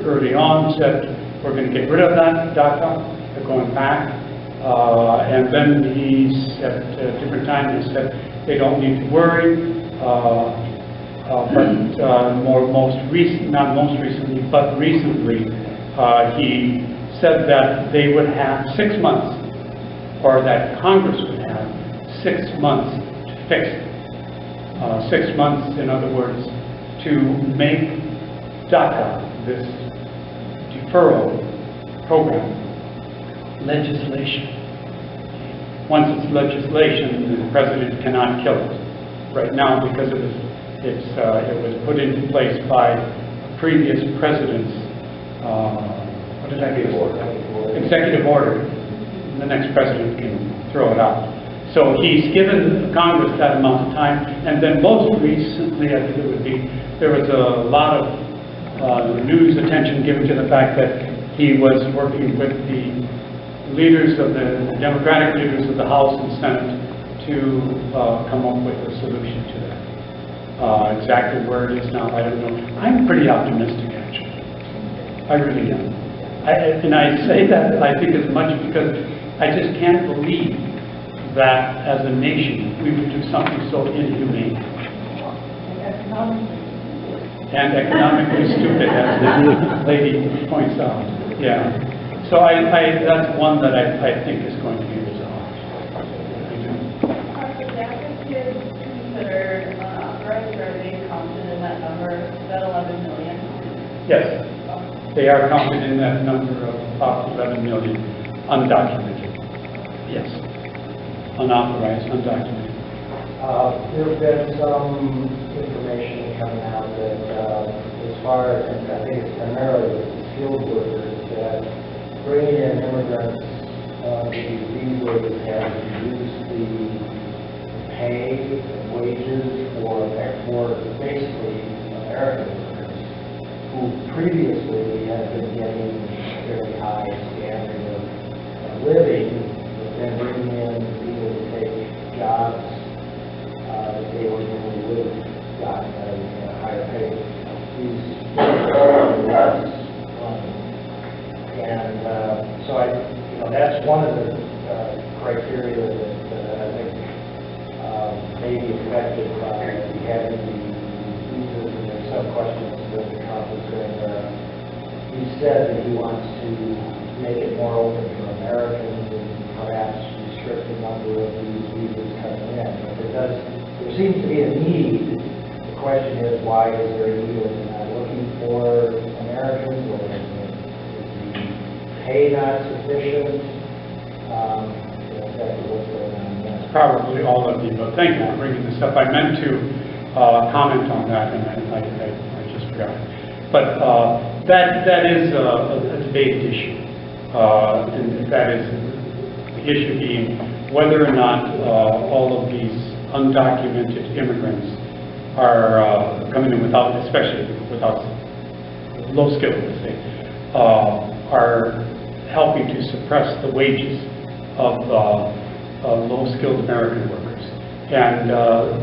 early on said we're going to get rid of that DACA, they're going back, and then he said at a different time, he said they don't need to worry, but recently he said that they would have 6 months, or that Congress would have 6 months to fix it. 6 months, in other words, to make DACA, this deferral program, legislation. Once it's legislation, the president cannot kill it. Right now, because it was put into place by a previous president's executive order. The next president can throw it out. So he's given Congress that amount of time, and then most recently, I think it would be, there was a lot of news attention given to the fact that he was working with the leaders of the Democratic leaders of the House and Senate to come up with a solution to that. Exactly where it is now, I don't know. I'm pretty optimistic, actually. I really am. And I say that, I think, as much because I just can't believe that as a nation we would do something so inhumane. And economically stupid, as the lady points out. Yeah. So that's one that I think is going to be resolved. Are the DACA kids considered unauthorized, or are they counted in that number, that 11 million? Yes. They are counted in that number of about 11 million undocumented. Yes. Unauthorized, undocumented. There's been some information coming out that as far as, and I think it's primarily skilled workers, that bringing in immigrants to these visas has reduced the pay and wages for basically American workers who previously had been getting a very high standard of living, but then bringing in people to take jobs that they originally would have gotten at a higher pay. These are less money. And so that's one of the criteria that I think may be affected by having the visas, and there's some questions that the Trump is going to. He said that he wants to make it more open for Americans and perhaps restrict the number of these visas coming in. But there seems to be a need. The question is, why is there a need? Are they not looking for Americans, or is the pay not sufficient? Exactly what's going on there. It's probably all of the above. Thank you for bringing this up. I meant to comment on that, and I just forgot. But that is a debated issue, and that is the issue being whether or not all of these undocumented immigrants are coming in without, especially without low skill, let's say, are helping to suppress the wages of low-skilled American workers. And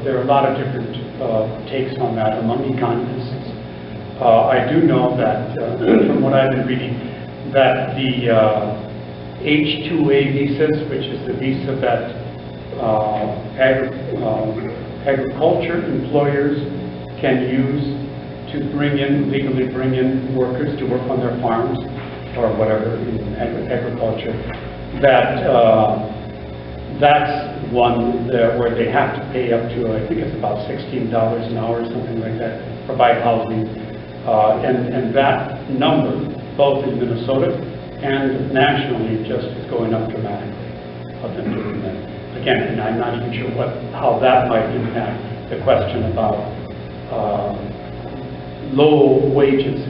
there are a lot of different takes on that among economists. I do know that, from what I've been reading, that the H-2A visas, which is the visa that agriculture employers can use to legally bring in workers to work on their farms or whatever in agriculture, that's one where they have to pay up to, I think it's about $16 an hour or something like that, provide housing. And that number both in Minnesota and nationally, just is going up dramatically of them doing that. Again, and I'm not even sure how that might impact the question about low wages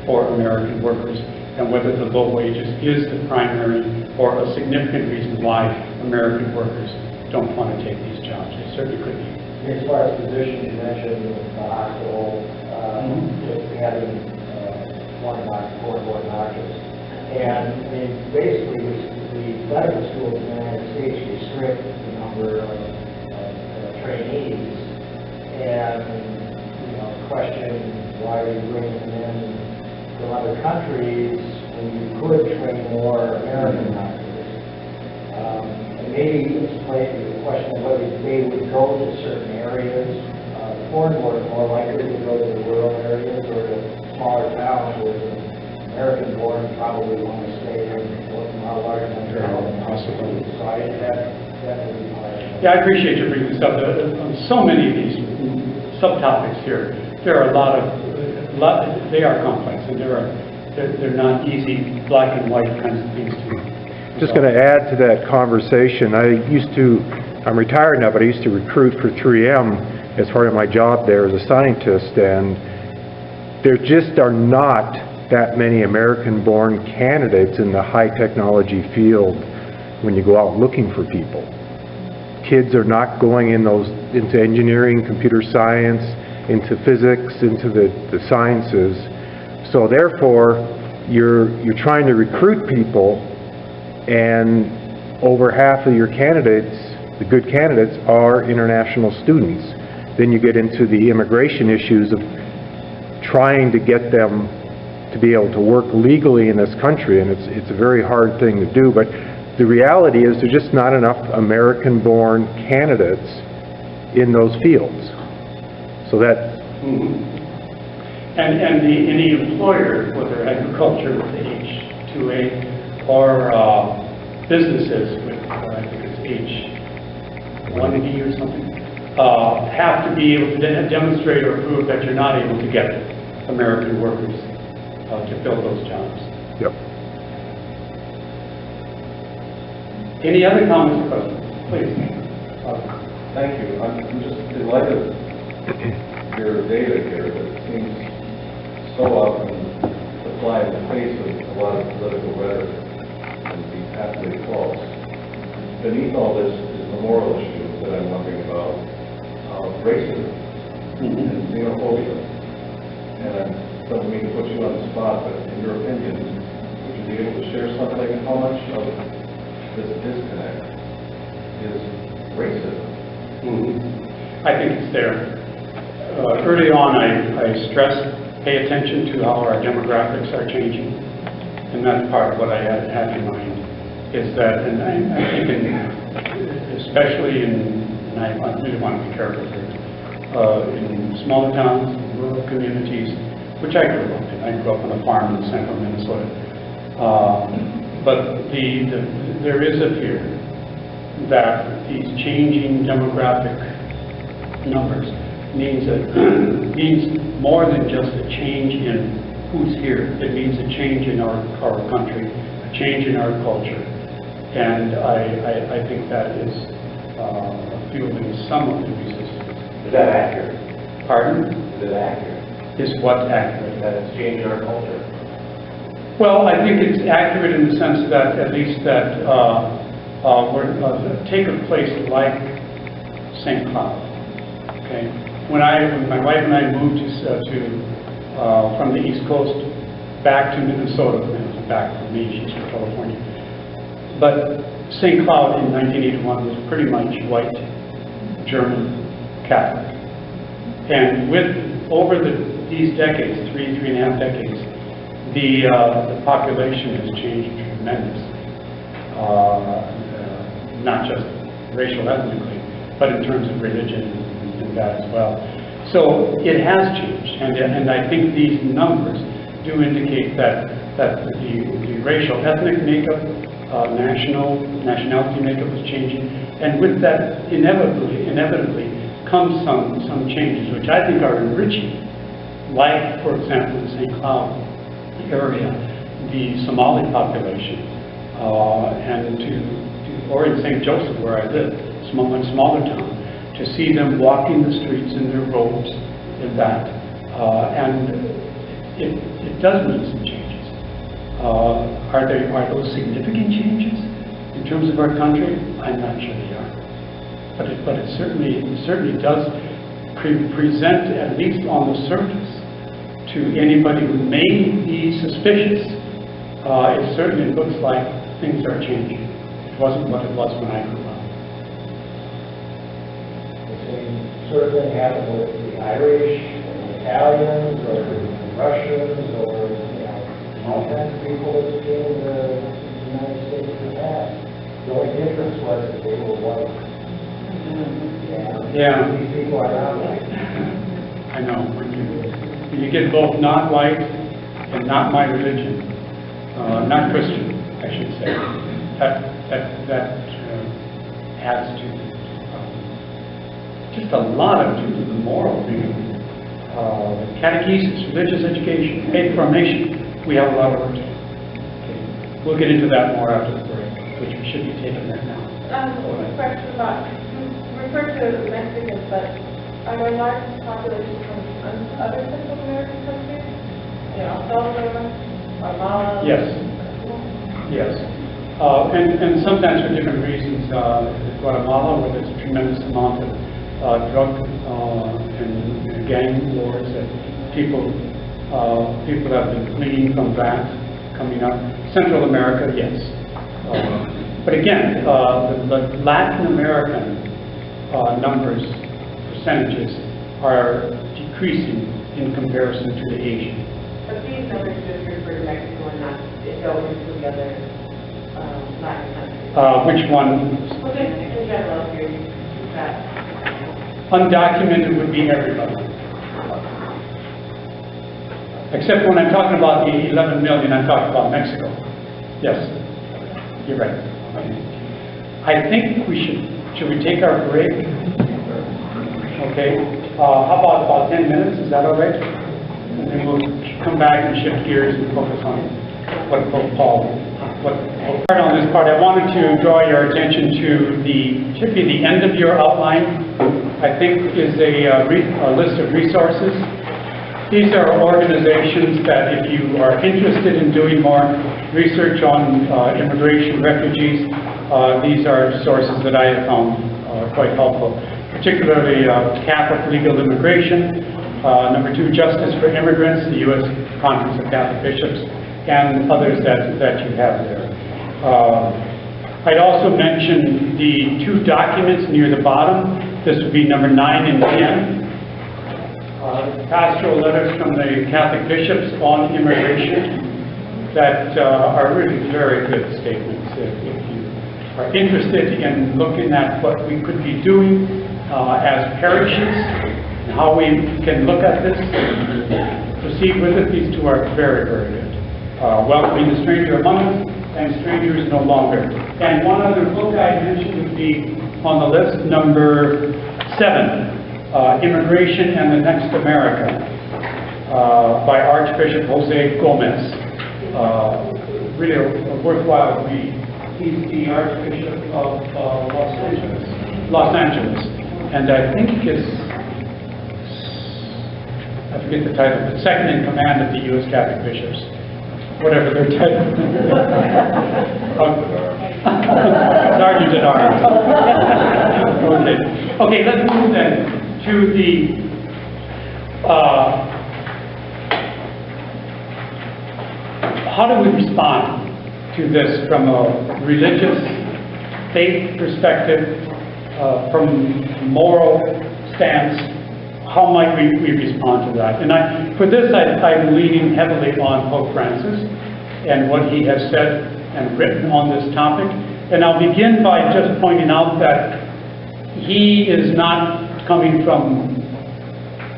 for American workers, and whether the low wages is the primary or a significant reason why American workers don't want to take these jobs. It certainly could be. As far as physicians, you mentioned the hospital, just having one doctors. And I mean, basically, the medical schools in the United States restrict the number of trainees. And, you know, question, why are you bringing them in from other countries when you could train more American doctors? And maybe explain the question of whether they would go to certain areas. Foreign workers more likely to go to the rural areas or to smaller towns where the American born probably want to stay in a large metropolitan possibility. So I think that would be part of it. Yeah, I appreciate you bringing this up. On so many of these subtopics here, there are they are complex, and they're not easy black and white kinds of things to resolve. Just going to add to that conversation. I'm retired now, but I used to recruit for 3M as part of my job there as a scientist, and there just are not that many American-born candidates in the high-technology field when you go out looking for people. Kids are not going into engineering, computer science, into physics, into the sciences. So therefore, you're trying to recruit people, and over half of your candidates, the good candidates, are international students. Then you get into the immigration issues of trying to get them to be able to work legally in this country, and it's a very hard thing to do, but the reality is there's just not enough American-born candidates in those fields. So that... And any employer, whether agriculture with H-2A or businesses with, I think it's H-1B or something, have to be able to demonstrate or prove that you're not able to get American workers to fill those jobs. Yep. Any other comments or questions? Please. Thank you. I'm just delighted your data here that seems so often to fly in the face of a lot of political rhetoric and be patently false. Beneath all this is the moral issue that I'm wondering about, racism and xenophobia. And I don't mean to put you on the spot, but in your opinion, would you be able to share something? How much of this disconnect is racism? I think it's there. Early on, I stressed, pay attention to how our demographics are changing. And that's part of what I had in mind, is that, and I think especially and I really want to be careful here, in smaller towns, rural communities, which I grew up in. I grew up on a farm in central Minnesota. But there is a fear that these changing demographic numbers means more than just a change in who's here. It means a change in our country, a change in our culture. And I think that is fueling some of the resistance. Is that accurate? Pardon? Is it accurate? Is what accurate? That it's changed our culture? Well, I think it's accurate in the sense that at least that take a place like St. Cloud. Okay, when my wife and I moved from the East Coast back to Minnesota, back from me, she's from California. But St. Cloud in 1981 was pretty much white German Catholic, and over these decades, three and a half decades, the population has changed tremendously. Not just racial ethnically, but in terms of religion and that as well. So it has changed, and I think these numbers do indicate that the racial ethnic makeup, nationality makeup is changing, and with that inevitably comes some changes, which I think are enriching, like, for example, in St. Cloud area, the Somali population, or in St. Joseph where I live, much smaller town, to see them walking the streets in their robes and that. And it does mean some changes. Are those significant changes in terms of our country? I'm not sure they are. But it certainly does present, at least on the surface, to anybody who may be suspicious, it certainly looks like things are changing. It wasn't what it was when I grew up. The same sort of thing happened with the Irish, or the Italians, or the Russians, or, all kinds of people that came to the United States in the past. The only difference was that they were white. Yeah. These people are not white. I know. When you get both not white and not my religion, not Christian, I should say, that adds to just a lot of the moral thing. Catechesis, religious education, faith formation. We have a lot of work to do. Okay. We'll get into that more after the break, which we should be taking right now. Question about, you refer to Mexicans, but are there large populations from other Central American countries? El Salvador, Guatemala? Yes. Yes. And sometimes for different reasons. Guatemala, where there's a tremendous amount of drug and gang wars that people have been fleeing from that coming up. Central America, yes. But again, the Latin American numbers, percentages, are decreasing in comparison to the Asian. But these numbers just refer to Mexico and not, it don't include the other Latin countries. Which one? Well, just in general, if you're that. Undocumented would be everybody. Except when I'm talking about the 11 million, I'm talking about Mexico. Yes, you're right. I think should we take our break? Okay. How about 10 minutes? Is that all right? And then we'll come back and shift gears and focus on what Paul. On this part, I wanted to draw your attention to should be the end of your outline. I think is a list of resources. These are organizations that if you are interested in doing more research on immigration, refugees, these are sources that I have found quite helpful, particularly Catholic Legal Immigration, number 2, Justice for Immigrants, the U.S. Conference of Catholic Bishops, and others that you have there. I'd also mention the 2 documents near the bottom. This would be number 9 and 10. Pastoral letters from the Catholic bishops on immigration that are really very good statements. If you are interested in looking at what we could be doing as parishes and how we can look at this, proceed with it, these 2 are very, very good. Welcoming the Stranger Among Us and Strangers No Longer. And one other book I mentioned would be on the list, number 7. Immigration and the Next America by Archbishop Jose Gomez. Really a worthwhile read. He's the Archbishop of Los Angeles. And I think I forget the title, but second in command of the U.S. Catholic Bishops. Whatever their title. Sergeant at Arms. Okay, let's move then to the how do we respond to this from a religious faith perspective, from moral stance? How might we respond to that? And for this, I'm leaning heavily on Pope Francis and what he has said and written on this topic. And I'll begin by just pointing out that he is not coming from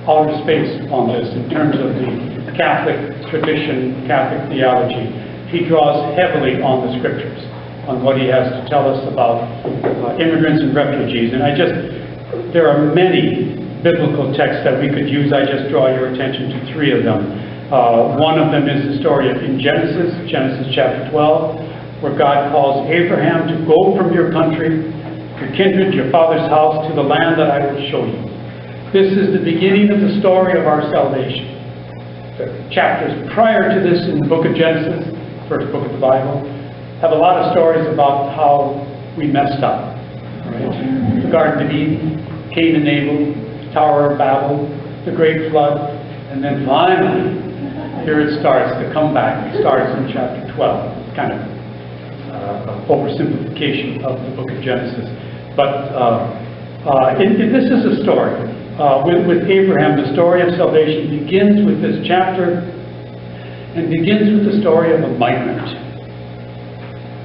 outer space on this in terms of the Catholic tradition, Catholic theology. He draws heavily on the scriptures, on what he has to tell us about immigrants and refugees. And there are many biblical texts that we could use. I just draw your attention to 3 of them. One of them is the story in Genesis chapter 12, where God calls Abraham to go from your country, your kindred, your father's house, to the land that I will show you. This is the beginning of the story of our salvation. The chapters prior to this in the book of Genesis, first book of the Bible, have a lot of stories about how we messed up. Right? The Garden of Eden, Cain and Abel, Tower of Babel, the Great Flood, and then finally, here it starts, the comeback. It starts in chapter 12. It's kind of oversimplification of the book of Genesis. But this is a story. With Abraham, the story of salvation begins with this chapter and begins with the story of a migrant,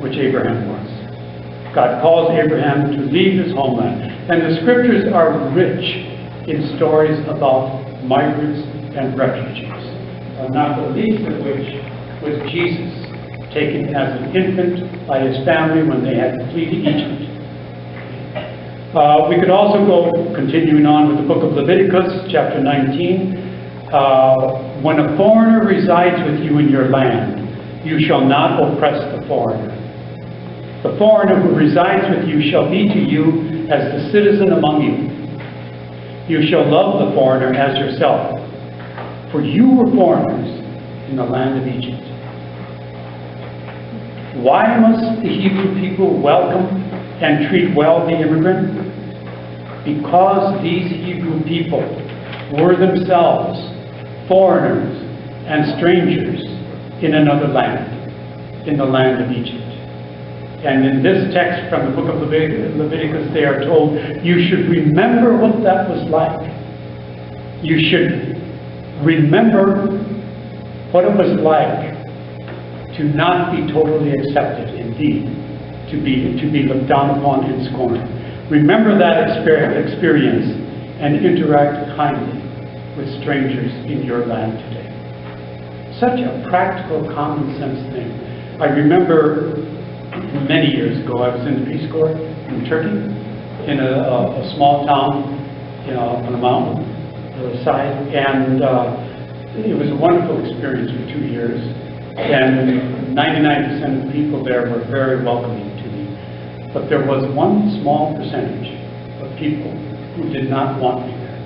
which Abraham was. God calls Abraham to leave his homeland. And the scriptures are rich in stories about migrants and refugees, not the least of which was Jesus, taken as an infant by his family when they had to flee to Egypt. We could also go, continuing on with the book of Leviticus, chapter 19. When a foreigner resides with you in your land, you shall not oppress the foreigner. The foreigner who resides with you shall be to you as the citizen among you. You shall love the foreigner as yourself, for you were foreigners in the land of Egypt. Why must the Hebrew people welcome and treat well the immigrant? Because these Hebrew people were themselves foreigners and strangers in another land, in the land of Egypt. And in this text from the book of Leviticus, they are told, you should remember what that was like. You should remember what it was like to not be totally accepted, indeed, to be looked down upon and scorned. Remember that experience and interact kindly with strangers in your land today. Such a practical, common sense thing. I remember many years ago, I was in the Peace Corps in Turkey, in a small town, on a mountain side, and it was a wonderful experience for 2 years. And 99% of the people there were very welcoming to me. But there was one small percentage of people who did not want me there.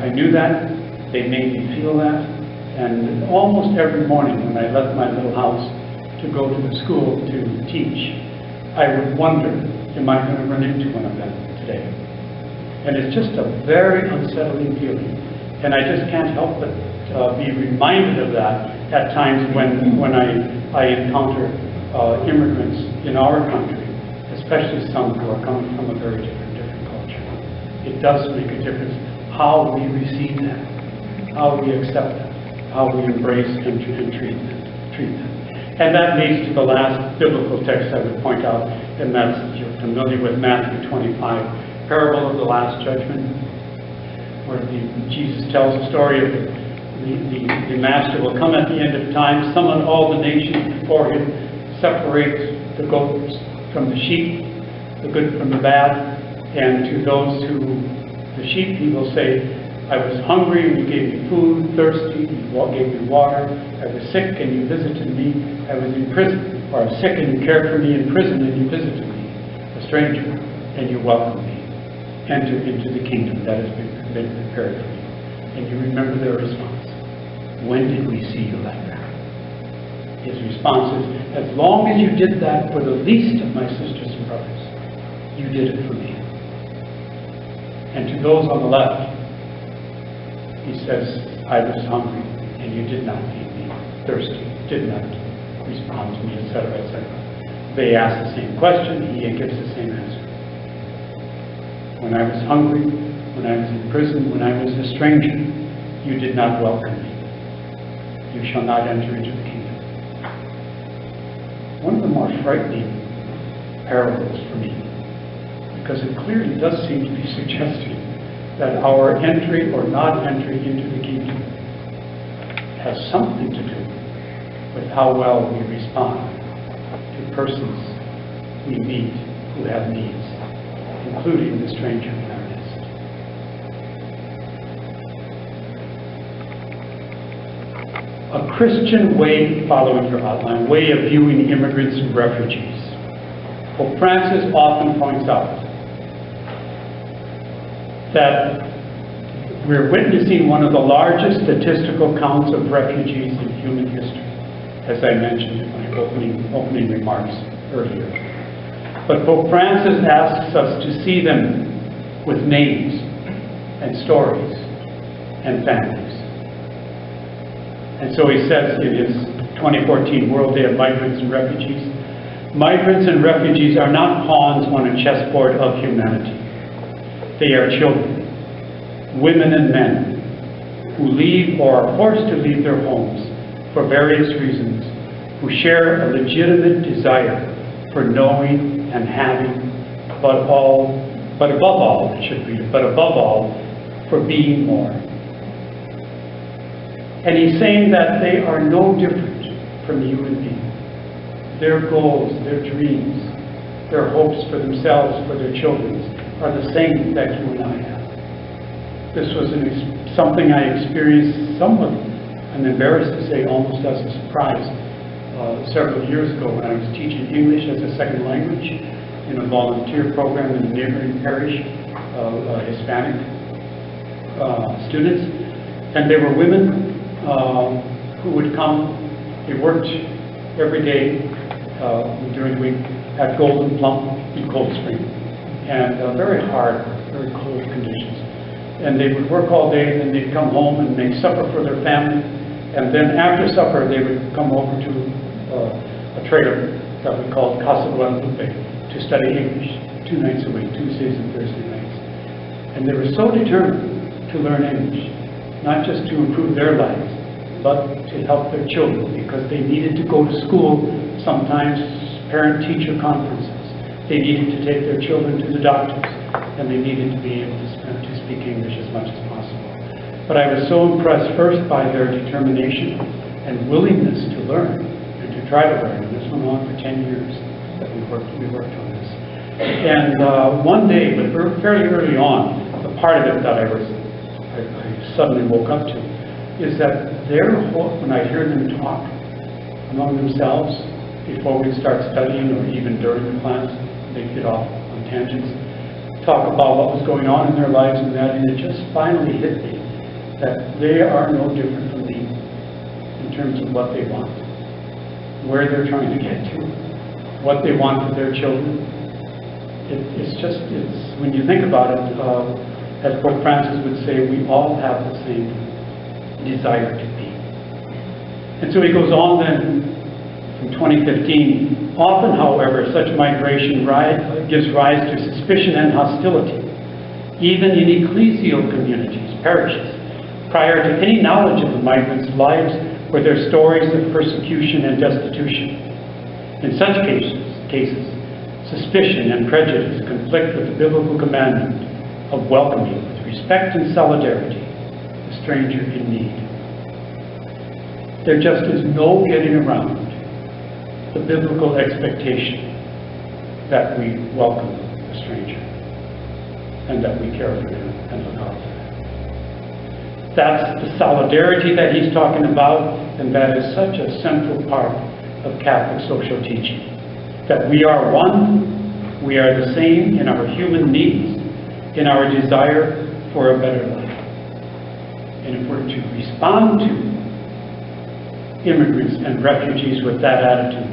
I knew that. They made me feel that. And almost every morning when I left my little house to go to the school to teach, I would wonder, am I going to run into one of them today? And it's just a very unsettling feeling. And I just can't help but be reminded of that at times when I encounter immigrants in our country, especially some who are coming from a very different culture. It does make a difference how we receive them, how we accept them, how we embrace and treat them. And that leads to the last biblical text I would point out, and that's, you're familiar with Matthew 25, parable of the Last Judgment, where Jesus tells the story of the master will come at the end of time, summon all the nations before him, separate the goats from the sheep, the good from the bad, and to those who, the sheep, he will say, I was hungry and you gave me food, thirsty, you gave me water, I was sick and you visited me, I was in prison, or I was sick and you cared for me in prison and you visited me, a stranger, and you welcomed me. Enter into the kingdom that has been prepared for you. And you remember their response. When did we see you like that? His response is, as long as you did that for the least of my sisters and brothers, you did it for me. And to those on the left, he says, I was hungry and you did not feed me, thirsty, did not respond to me, etc., etc. They ask the same question, he gives the same answer. When I was hungry, when I was in prison, when I was a stranger, you did not welcome me. You shall not enter into the kingdom. One of the more frightening parables for me, because it clearly does seem to be suggesting that our entry or not entry into the kingdom has something to do with how well we respond to persons we meet who have needs, including the stranger in our midst. a Christian way, following your outline, way of viewing immigrants and refugees. Pope Francis often points out that we're witnessing one of the largest statistical counts of refugees in human history, as I mentioned in my opening remarks earlier. But Pope Francis asks us to see them with names and stories and families. And so he says in his 2014 World Day of Migrants and Refugees, migrants and refugees are not pawns on a chessboard of humanity. They are children, women and men, who leave or are forced to leave their homes for various reasons, who share a legitimate desire for knowing and having, but above all, for being more. And he's saying that they are no different from you and me. Their goals, their dreams, their hopes for themselves, for their children, are the same that you and I have. This was something I experienced somewhat, I'm embarrassed to say, almost as a surprise, several years ago when I was teaching English as a second language in a volunteer program in a neighboring parish of Hispanic students. And they were women who would come. They worked every day during the week at Golden Plum in Cold Spring, and very hard, very cold conditions. And they would work all day, and then they'd come home and make supper for their family, and then after supper they would come over to a trailer that we called Casa Guadalupe to study English 2 nights a week, Tuesdays and Thursday nights. And they were so determined to learn English, not just to improve their lives, but to help their children, because they needed to go to school, sometimes parent-teacher conferences. They needed to take their children to the doctors, and they needed to be able to speak English as much as possible. But I was so impressed first by their determination and willingness to learn and to try to learn. And this went on for 10 years that we worked on this. And one day, but fairly early on, the part of it that I suddenly woke up to is that when I hear them talk among themselves before we start studying, or even during the class, they get off on tangents, talk about what was going on in their lives and that, and it just finally hit me that they are no different from me in terms of what they want, where they're trying to get to, what they want for their children. It's when you think about it, as Pope Francis would say, we all have the same desire to be. And so he goes on then from 2015, often, however, such migration gives rise to suspicion and hostility, even in ecclesial communities, parishes, prior to any knowledge of the migrants' lives or their stories of persecution and destitution. In such cases, suspicion and prejudice conflict with the biblical commandment of welcoming with respect and solidarity the stranger in need. There just is no getting around the biblical expectation that we welcome the stranger and that we care for them and look out for them. That's the solidarity that he's talking about, and that is such a central part of Catholic social teaching. That we are one, we are the same in our human needs, in our desire for a better life. And if we're to respond to immigrants and refugees with that attitude,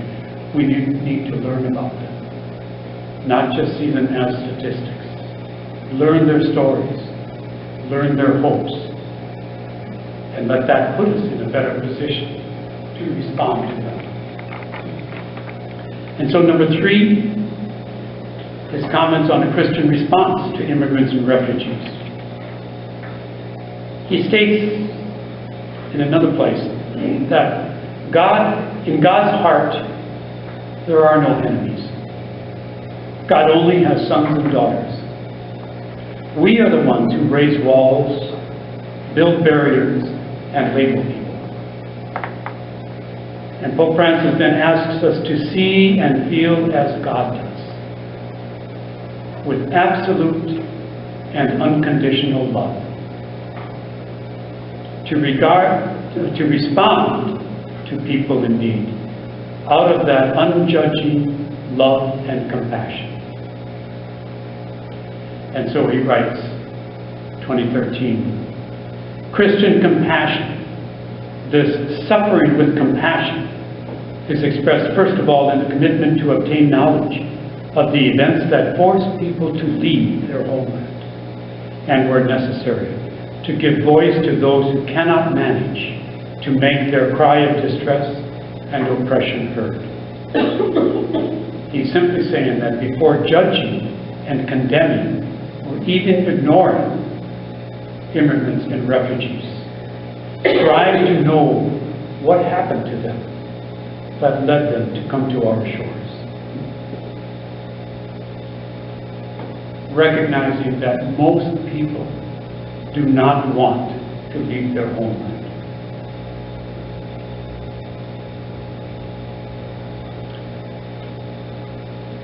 we need to learn about them, not just see them as statistics. Learn their stories, learn their hopes, and let that put us in a better position to respond to them. And so number 3, his comments on a Christian response to immigrants and refugees. He states in another place that in God's heart, there are no enemies. God only has sons and daughters. We are the ones who raise walls, build barriers, and label people. And Pope Francis then asks us to see and feel as God does, with absolute and unconditional love. To regard to respond to people in need out of that unjudging love and compassion. And so he writes, 2013, Christian compassion, this suffering with compassion, is expressed first of all in the commitment to obtain knowledge of the events that force people to leave their homeland, and where necessary, to give voice to those who cannot manage to make their cry of distress and oppression heard. He's simply saying that before judging and condemning or even ignoring immigrants and refugees, try to know what happened to them that led them to come to our shores. Recognizing that most people do not want to leave their homeland.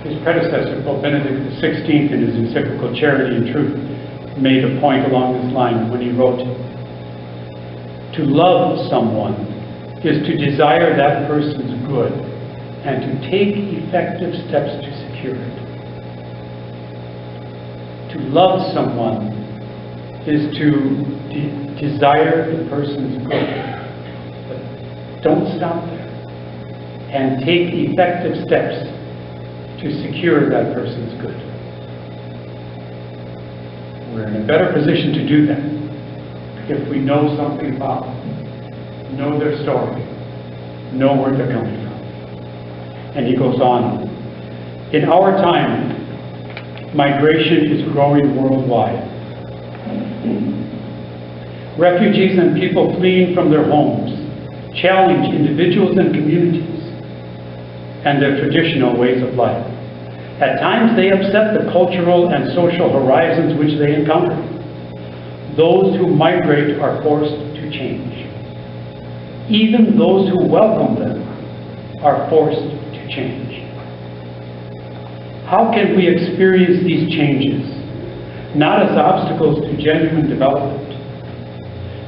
His predecessor, Pope Benedict XVI, in his encyclical Charity and Truth, made a point along this line when he wrote, "To love someone is to desire that person's good and to take effective steps to secure it. To love someone is to desire the person's good, but don't stop there, and take effective steps to secure that person's good." We're in a better position to do that if we know something about them, know their story, know where they're coming from. And he goes on, in our time, migration is growing worldwide. Refugees and people fleeing from their homes challenge individuals and communities and their traditional ways of life. At times, they upset the cultural and social horizons which they encounter. Those who migrate are forced to change. Even those who welcome them are forced to change. How can we experience these changes, not as obstacles to genuine development,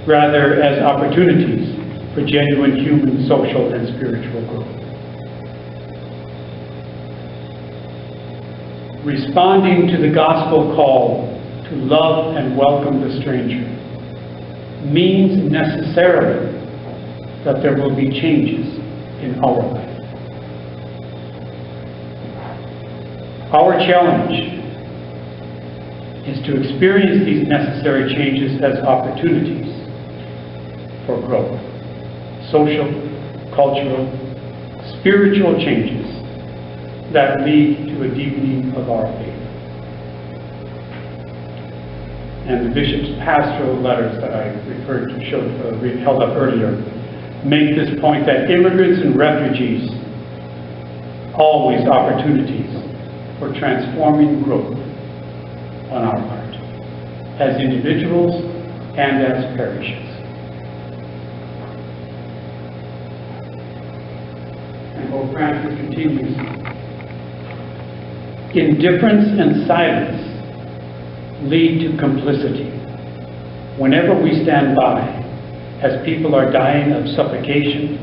rather as opportunities for genuine human, social, and spiritual growth? Responding to the gospel call to love and welcome the stranger means necessarily that there will be changes in our life. Our challenge is to experience these necessary changes as opportunities for growth, social, cultural, spiritual changes that lead to a deepening of our faith. And the bishop's pastoral letters that I referred to, held up earlier, make this point that immigrants and refugees always opportunities for transforming growth on our part, as individuals and as parishes. And Pope Francis continues, indifference and silence lead to complicity. Whenever we stand by, as people are dying of suffocation,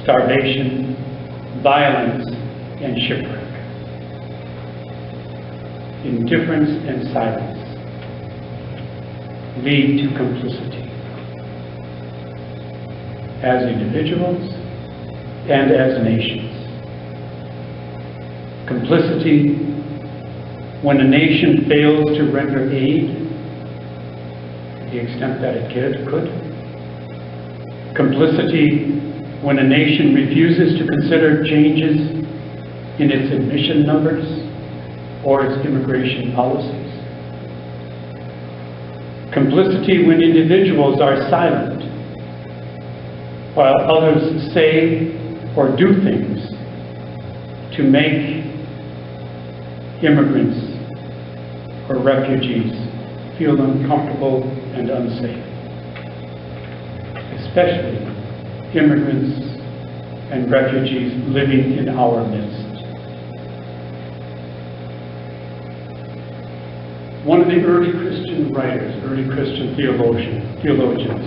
starvation, violence, and shipwreck. Indifference and silence lead to complicity as individuals and as nations. Complicity when a nation fails to render aid to the extent that it could. Complicity when a nation refuses to consider changes in its admission numbers or its immigration policies. Complicity when individuals are silent while others say or do things to make immigrants or refugees feel uncomfortable and unsafe, especially immigrants and refugees living in our midst. One of the early Christian writers, early Christian theologians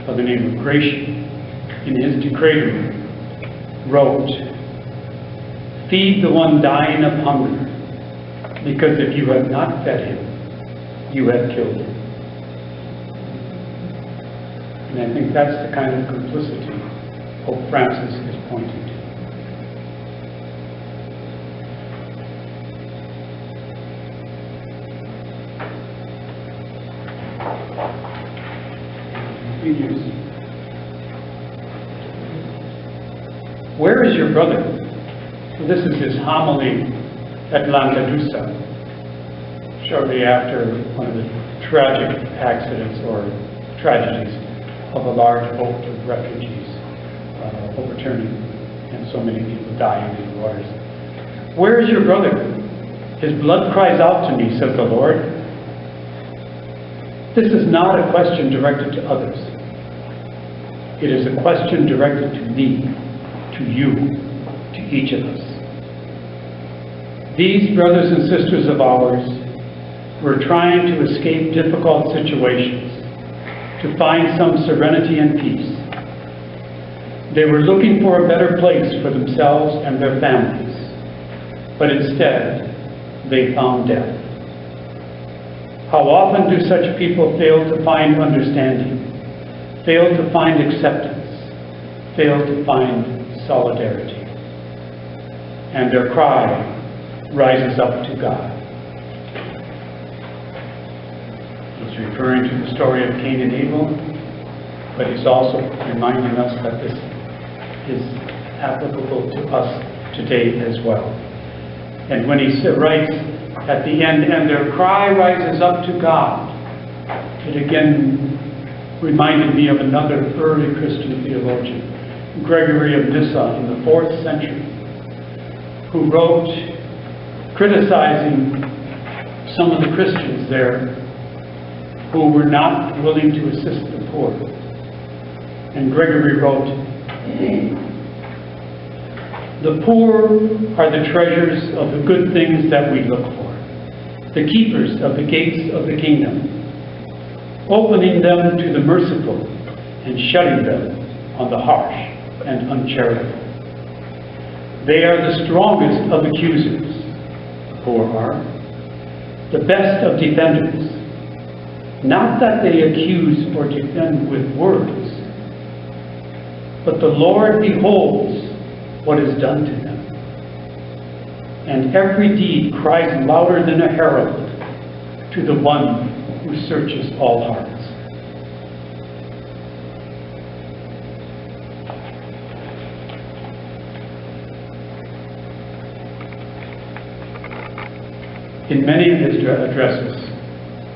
of the name of Gratian, in his decretum, wrote, "Feed the one dying of hunger, because if you have not fed him, you have killed him." And I think that's the kind of complicity Pope Francis is pointing to. Figures. Where is your brother? So this is his homily at Lampedusa, shortly after one of the tragic accidents or tragedies of a large boat of refugees overturning and so many people dying in the waters. Where is your brother? His blood cries out to me, says the Lord. This is not a question directed to others. It is a question directed to me, to you, to each of us. These brothers and sisters of ours were trying to escape difficult situations, to find some serenity and peace. They were looking for a better place for themselves and their families, but instead, they found death. How often do such people fail to find understanding, fail to find acceptance, fail to find solidarity? And their cry rises up to God. He's referring to the story of Cain and Abel, but he's also reminding us that this is applicable to us today as well. And when he writes at the end, and their cry rises up to God, it again reminded me of another early Christian theologian, Gregory of Nyssa in the 4th century, who wrote criticizing some of the Christians there who were not willing to assist the poor. And Gregory wrote, "The poor are the treasures of the good things that we look for, the keepers of the gates of the kingdom, opening them to the merciful and shutting them on the harsh and uncharitable. They are the strongest of accusers, the poor are, the best of defenders, not that they accuse or defend with words, but the Lord beholds what is done to them, and every deed cries louder than a herald to the one who searches all hearts." In many of his addresses,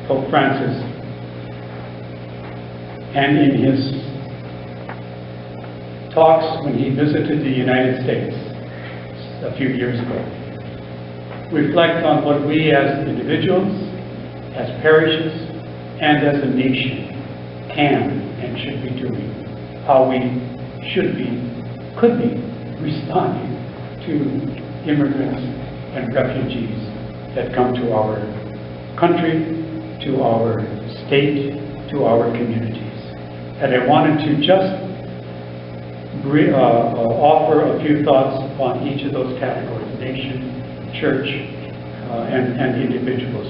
Pope Francis, and in his talks when he visited the United States a few years ago, reflect on what we as individuals, as parishes, and as a nation can and should be doing, how we should be, could be responding to immigrants and refugees that come to our country, to our state, to our communities. And I wanted to just offer a few thoughts on each of those categories: nation, church, and individuals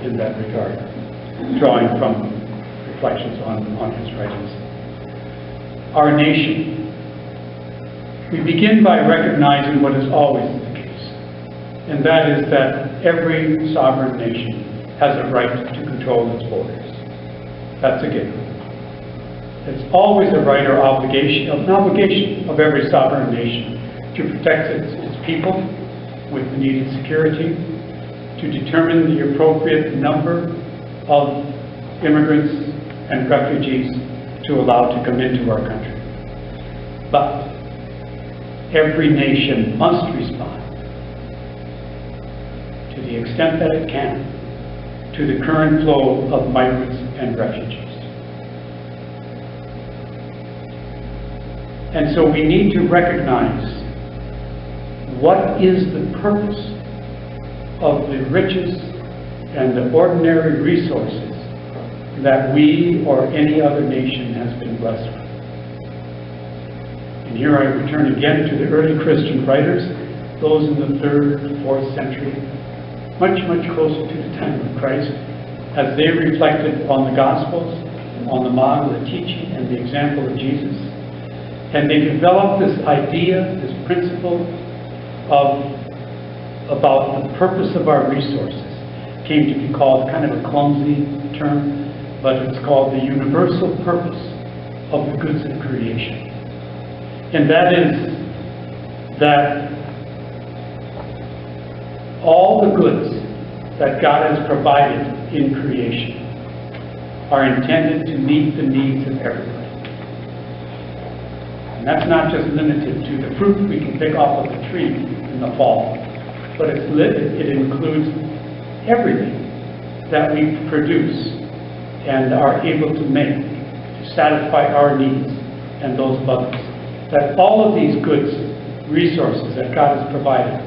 in that regard, drawing from reflections on his writings. Our nation. We begin by recognizing what is always the case, and that is that every sovereign nation has a right to control its borders. That's a given. It's always a right or obligation, an obligation of every sovereign nation to protect its people with the needed security, to determine the appropriate number of immigrants and refugees to allow to come into our country. But every nation must respond, to the extent that it can, to the current flow of migrants and refugees. And so we need to recognize what is the purpose of the riches and the ordinary resources that we or any other nation has been blessed with. And here I return again to the early Christian writers, those in the 3rd, 4th century, much, much closer to the time of Christ, as they reflected on the Gospels, on the model, the teaching, and the example of Jesus. And they developed this idea, this principle about the purpose of our resources. It came to be called kind of a clumsy term, but it's called the universal purpose of the goods of creation. And that is that all the goods that God has provided in creation are intended to meet the needs of everybody. And that's not just limited to the fruit we can pick off of the tree in the fall, but it includes everything that we produce and are able to make to satisfy our needs and those of others. That all of these goods, resources that God has provided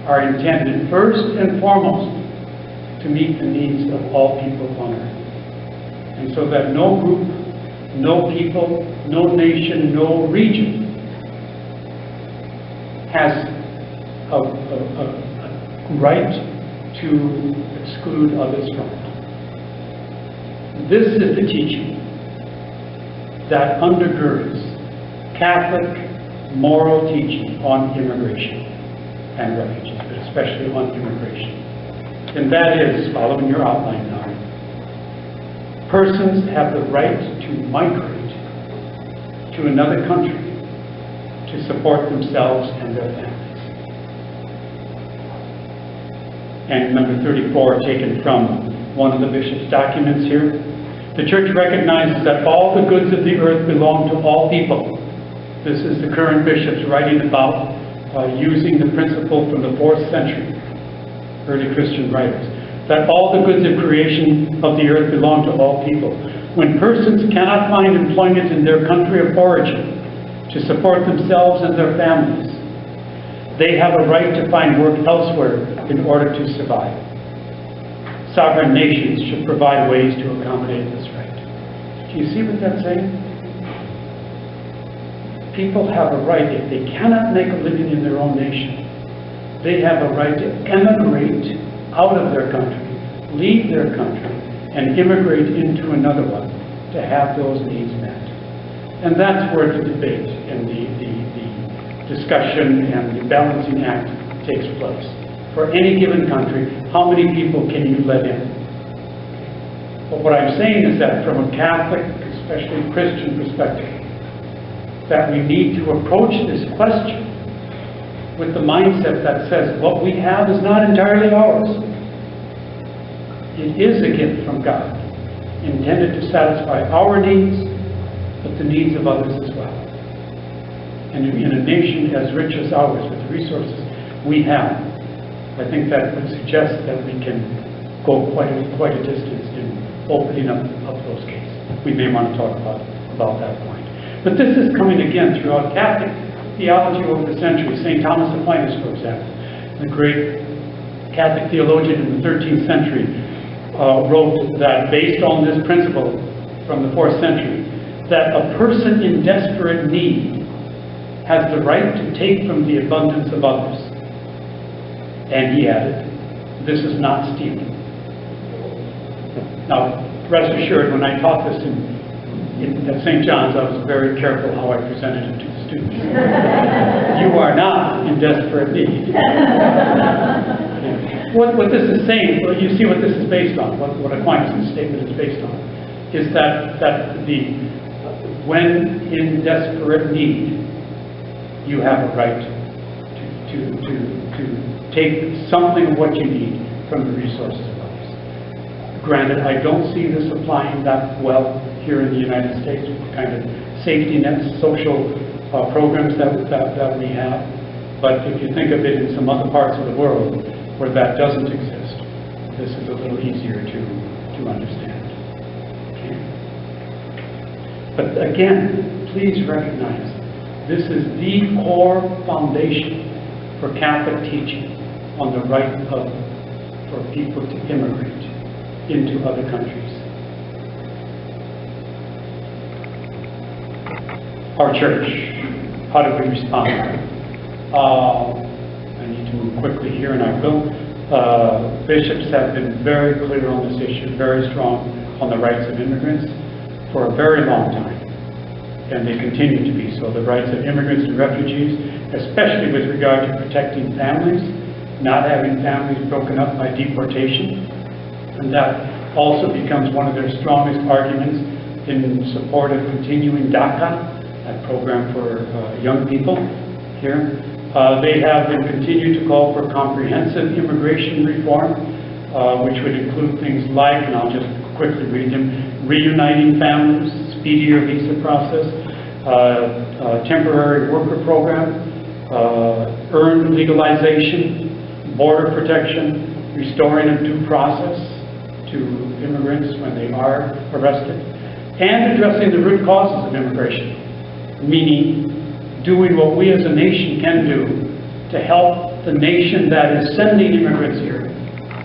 are intended first and foremost to meet the needs of all people on earth. And so that no group, no people, no nation, no region has a right to exclude others from it. This is the teaching that undergirds Catholic moral teaching on immigration and refugees, but especially on immigration. And that is, following your outline now, persons have the right to migrate to another country to support themselves and their families. And number 34, taken from one of the bishop's documents here, the Church recognizes that all the goods of the earth belong to all people. This is the current bishops writing about using the principle from the 4th century, early Christian writers, that all the goods of creation of the earth belong to all people. When persons cannot find employment in their country of origin to support themselves and their families, they have a right to find work elsewhere in order to survive. Sovereign nations should provide ways to accommodate this right. Do you see what that's saying? People have a right, if they cannot make a living in their own nation, they have a right to emigrate out of their country, leave their country, and immigrate into another one to have those needs met. And that's where the debate and the discussion and the balancing act takes place. For any given country, how many people can you let in? But what I'm saying is that from a Catholic, especially Christian perspective, that we need to approach this question with the mindset that says what we have is not entirely ours. It is a gift from God, intended to satisfy our needs, but the needs of others as well. And in a nation as rich as ours, with the resources we have, I think that would suggest that we can go quite a distance in opening up those gates. We may want to talk about that point. But this is coming again throughout Catholic theology over the centuries. St. Thomas Aquinas, for example, the great Catholic theologian in the 13th century, wrote that based on this principle from the 4th century, that a person in desperate need has the right to take from the abundance of others. And he added, this is not stealing. Now, rest assured, when I taught this at St. John's, I was very careful how I presented it to the students. You are not in desperate need. What this is saying, well, you see what this is based on, what Aquinas' statement is based on, is that when in desperate need, you have a right to take something of what you need from the resources of others. Granted, I don't see this applying that well here in the United States, what kind of safety nets, social programs that we have. But if you think of it in some other parts of the world where that doesn't exist, this is a little easier to understand. Okay. But again, please recognize this is the core foundation for Catholic teaching on the right for people to immigrate into other countries. Our church, how do we respond? I need to move quickly here, and I will. Bishops have been very clear on this issue, very strong on the rights of immigrants for a very long time, and they continue to be so. The rights of immigrants and refugees, especially with regard to protecting families, not having families broken up by deportation, and that also becomes one of their strongest arguments in support of continuing DACA, that program for young people here. They have been continued to call for comprehensive immigration reform, which would include things like, and I'll just quickly read them, reuniting families, speedier visa process, temporary worker program, earned legalization, border protection, restoring a due process to immigrants when they are arrested, and addressing the root causes of immigration, meaning doing what we as a nation can do to help the nation that is sending immigrants here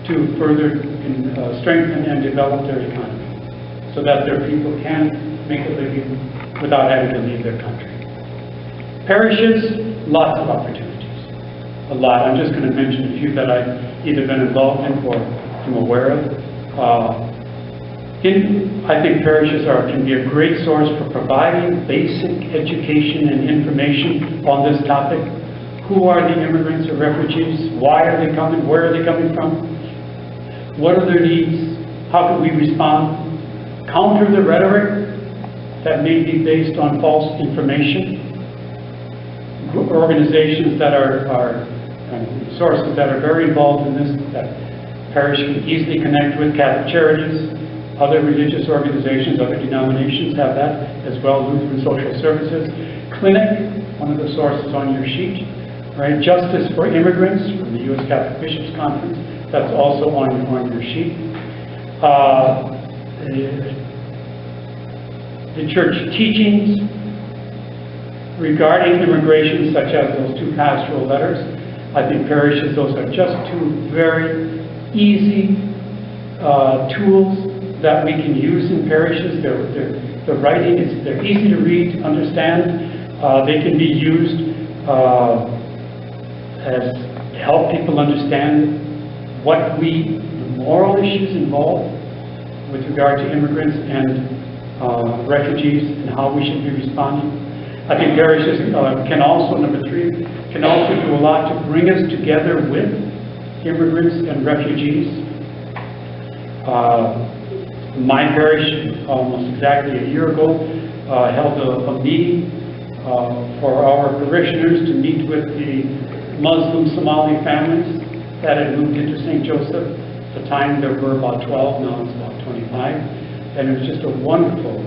to further strengthen and develop their economy so that their people can make a living without having to leave their country. Parishes, lots of opportunities, a lot. I'm just going to mention a few that I've either been involved in or am aware of. I think parishes can be a great source for providing basic education and information on this topic. Who are the immigrants or refugees? Why are they coming? Where are they coming from? What are their needs? How can we respond? Counter the rhetoric that may be based on false information. Organizations that are sources that are very involved in this, that parish can easily connect with. Catholic Charities, other religious organizations, other denominations have that as well. Lutheran Social Services. Clinic, one of the sources on your sheet. Right? Justice for Immigrants from the U.S. Catholic Bishops Conference. That's also on your sheet. The church teachings regarding immigration, such as those two pastoral letters. I think parishes, those are just two very easy tools that we can use in parishes. They're writing, they're easy to read, to understand. They can be used as to help people understand the moral issues involved with regard to immigrants and refugees and how we should be responding. I think parishes can also, number 3, can also do a lot to bring us together with immigrants and refugees. My parish, almost exactly a year ago, held a meeting for our parishioners to meet with the Muslim Somali families that had moved into St. Joseph. At the time there were about 12, now it's about 25. And it was just a wonderful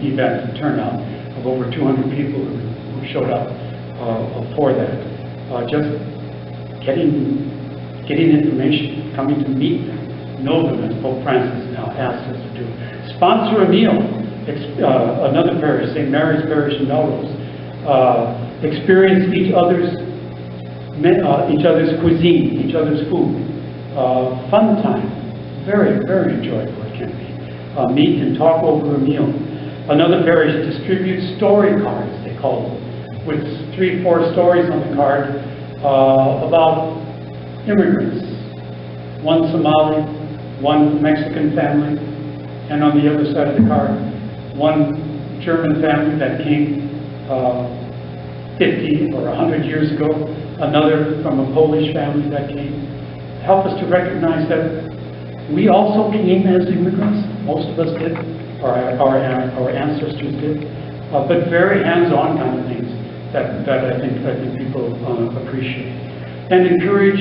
event and turnout of over 200 people who showed up for that. Just getting information, coming to meet them, know them, as Pope Francis now asks us to do. Sponsor a meal. Another parish, St. Mary's Parish in Melrose. Experience each other's cuisine, each other's food. Fun time. Very, very enjoyable it can be. Meet and talk over a meal. Another parish distributes story cards, they call them, with 3-4 stories on the card about immigrants. One Somali, one Mexican family, and on the other side of the card, one German family that came 50 or 100 years ago, another from a Polish family that came. Help us to recognize that we also came as immigrants, most of us did, or our ancestors did, but very hands-on kind of things that I think people appreciate. And encourage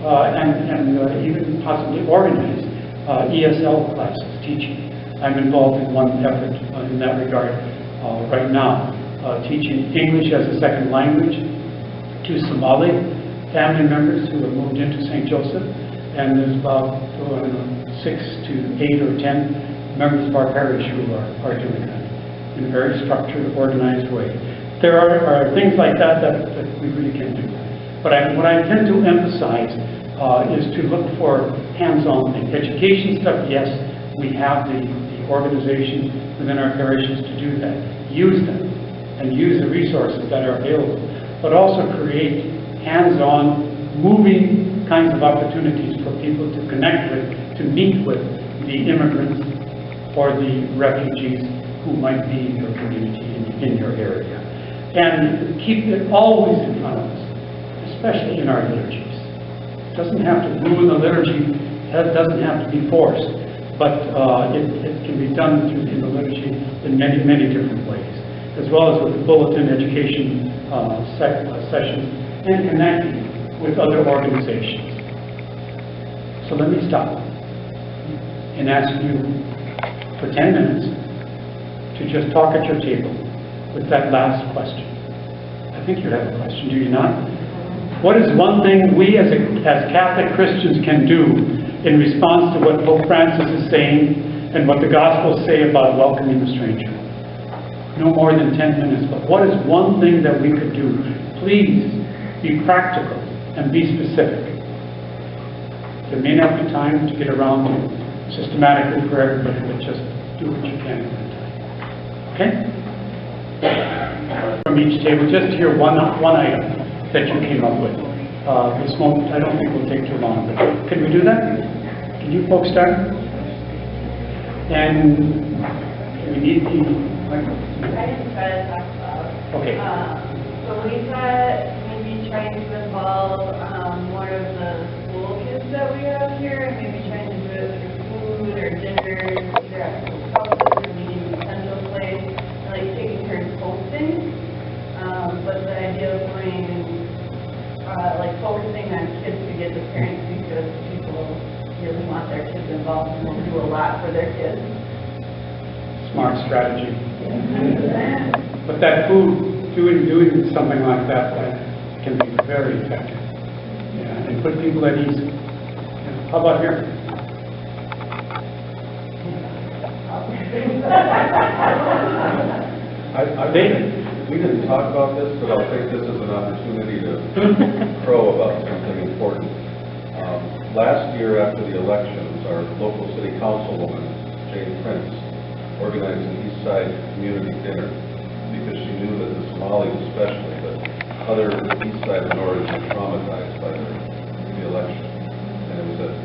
and even possibly organize ESL classes, teaching. I'm involved in one effort in that regard right now, teaching English as a second language to Somali family members who have moved into St. Joseph. And there's about 6 to 8 or 10 members of our parish who are doing that in a very structured, organized way. There are things like that we really can do. But what I tend to emphasize is to look for hands-on things. Education stuff, yes, we have the organizations within our parishes to do that. Use them. and use the resources that are available, but also create hands-on, moving kinds of opportunities for people to connect with, to meet with the immigrants or the refugees who might be in your community, in your area. And keep it always in front of us, especially in our liturgies. It doesn't have to ruin the liturgy, it doesn't have to be forced, but it can be done in the liturgy in many, many different ways, as well as with the bulletin education sessions and connecting with other organizations. So let me stop and ask you for 10 minutes to just talk at your table with that last question. I think you have a question, do you not? What is one thing we as Catholic Christians can do in response to what Pope Francis is saying and what the Gospels say about welcoming the stranger? No more than 10 minutes, but what is one thing that we could do? Please be practical and be specific. There may not be time to get around to systematically for everybody, but just do what you can at that time. Okay? From each table, just to hear one item that you came up with. This won't, I don't think will take too long, but can we do that? Can you folks start? And we need the microphone. I can try to talk about. Okay. So we thought maybe trying to involve more of the school kids that we have here, and maybe trying to do it through food or dinners, either at school houses or meeting in the central place, and like taking turns hosting. But the idea of doing, like focusing on kids to get the parents, because people really want their kids involved and will do a lot for their kids. Smart strategy. But that food, doing something like that can be very effective. Yeah, and put people at ease. Yeah. How about here? We didn't talk about this, but I'll take this as an opportunity to crow about something important. Last year after the elections, our local city councilwoman, Jane Prince, organized an East Side community dinner because she knew that the Somalis especially, but other East Side minorities were traumatized by the election. And it was at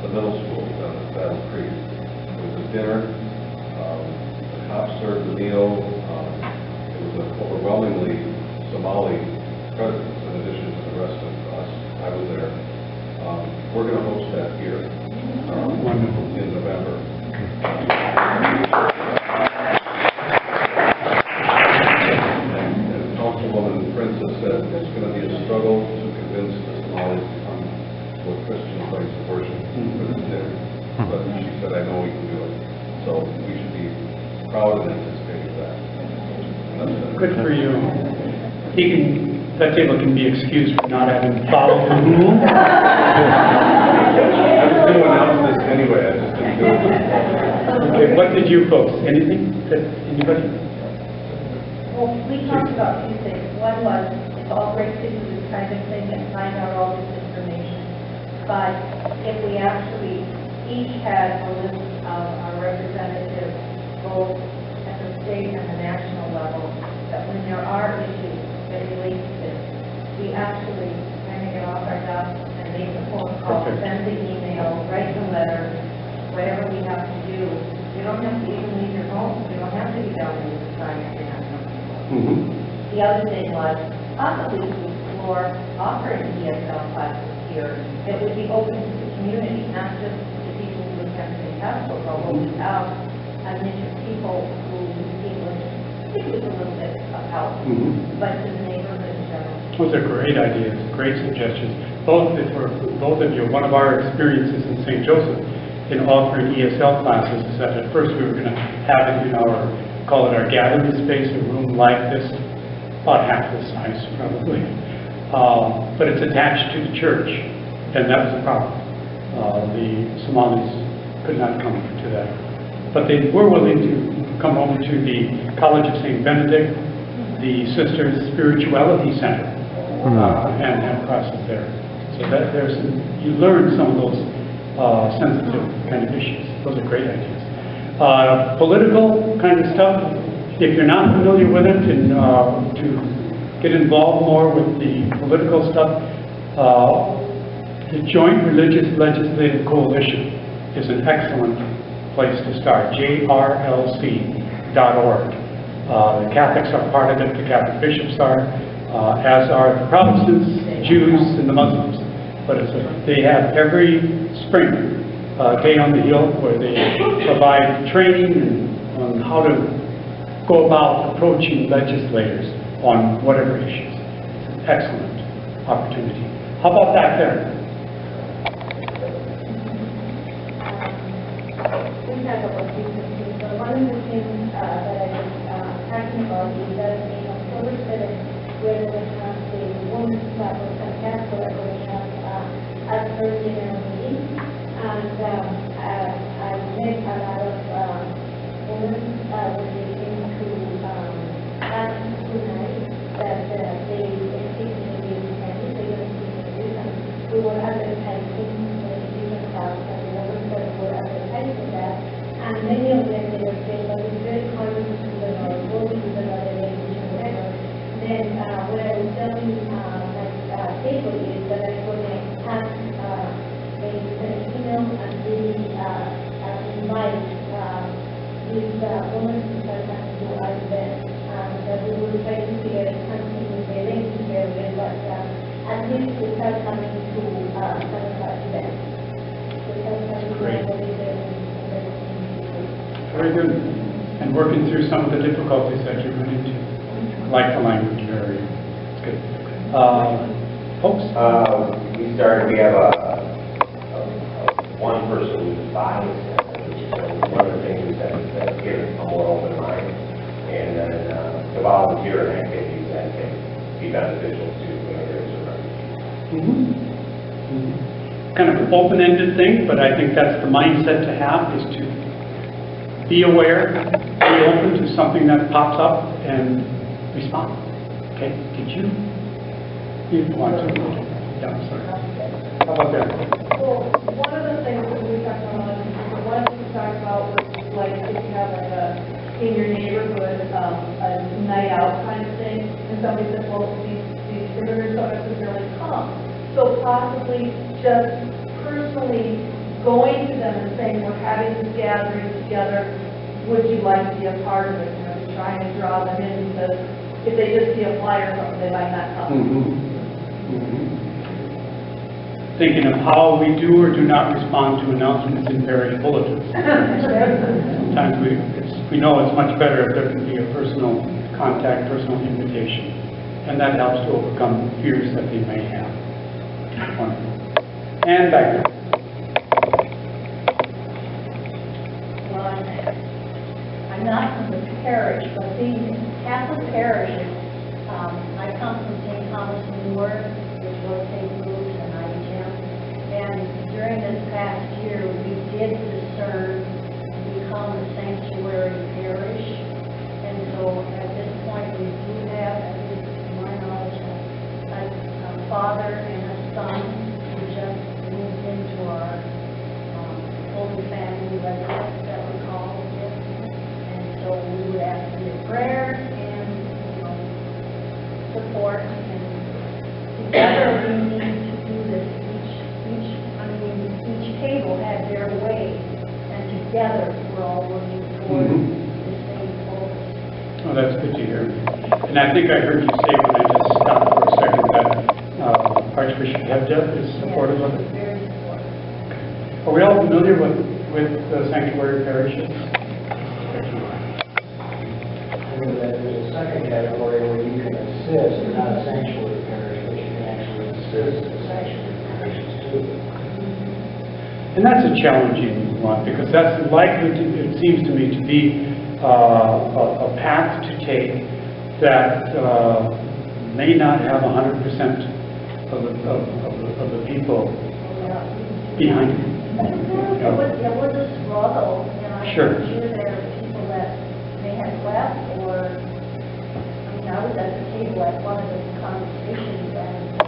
the middle school down at Battle Creek. It was a dinner. The cops served the meal. It was an overwhelmingly Somali presence in addition to the rest of us. I was there. We're going to host that here in November. And Councilwoman Princess said it's going to be a struggle to convince the Somalis to come to a Christian place of worship for this dinner. But she said, I know we can do it. So we should be proud and anticipating that. Good for you. That table can be excused for not having followed the rules. I was going to announce this anyway, I just didn't do it. Okay, what did you folks? Anything? Anybody? Well, we talked about two things. One was, it's all great to do this kind of thing and find out all this information. But if we actually each had a list of our representatives, both at the state and the national level, that when there are issues that relate to this, we actually kind of get off our duff and make the phone call, send the email, write the letter, whatever we have to do. You don't have to even leave your home. You don't have to be down in the side if you're not comfortable. The other thing was possibly to explore offering ESL classes here that would be open to the community, not just the people who attend St. Paschal, but without a niche of people who speak English, maybe with a little bit of help, but to the neighborhood in general. Those are great ideas, great suggestions. Both of you, one of our experiences in St. Joseph in offering ESL classes is that at first we were going to have it in our, call it our gathering space, a room like this, about half this size probably. But it's attached to the church, and that was the problem. The Somalis could not come to that. But they were willing to come over to the College of St. Benedict, the Sisters Spirituality Center, and have classes there. So that you learn some of those sensitive kind of issues. Those are great ideas. Political kind of stuff, if you're not familiar with it, and to get involved more with the political stuff, the Joint Religious Legislative Coalition is an excellent place to start, jrlc.org. The Catholics are part of it, the Catholic bishops are, as are the Protestants, Jews, and the Muslims. But they have every spring a day on the Hill where they provide training on how to go about approaching legislators on whatever issues. It's an excellent opportunity. How about that there? We have about these things, but one of the things that I was talking about is that in October 7th, where we have the women's club of St. Castle, where we have a first general meeting, and I met a lot of women when they came to ask tonight that they speak in the Spanish, they don't speak English, and we were advertising the different clubs and the women that were advertising that, and many of them they were saying that it's very hard to learn or go to another language or whatever. Then what I was telling my table is that I'm going to have an email and really invite these women to start coming to our event, that we will try to figure something with the link together, but at least to start coming to some of our events. Great. Very good. And working through some of the difficulties that you run into, like the language barrier. It's good. Folks? We have one person who's biased. One of the things we said is that give a more open mind, and then to volunteer in activities that can be beneficial to immigrants or refugees. Kind of an open-ended thing, but I think that's the mindset to have, is to be aware, be open to something that pops up, and respond. Okay, did you want to? Yeah, I'm sorry. How about that? Well, one of the things that we talked about, one of the things we talked about was like if you have like in your neighborhood, a night out kind of thing, and somebody says, well, these immigrants don't necessarily come. So possibly just personally going to them and saying, we're having this gathering together, would you like to be a part of it? You know, trying to draw them in, because if they just see a flyer or something, they might not come. Thinking of how we do or do not respond to announcements in various bulletins. Sometimes we know it's much better if there can be a personal contact, personal invitation, and that helps to overcome fears that they may have. Wonderful. And back there. Well, I'm not from the parish, but these Catholic parishes, I come from St. Thomas, New York, which was St. Luke's and IHM, and during this past year, we did discern become a sanctuary parish, and so at this point, we do have, at least to my knowledge, a father and a son who just moved into our Holy Family residence that we call it, and so we would ask for your prayer and support, and together we need to do this. Each table had their way, and together we're all working toward the same goal. Oh, that's good to hear. And I think I heard you say when I just stopped for a second that Archbishop Hebda is supportive of it. Very supportive. Are we all familiar with the sanctuary parishes? There's a second category where you can assist, not a sanctuary parish, but you can actually assist the sanctuary parishes too. And that's a challenging one, because that's likely to, it seems to me, to be a path to take that may not have 100% of the people behind it. It was a struggle, and I'm Sure. sure there are people that may have left, or, I mean, I was at the table at one of the conversations, and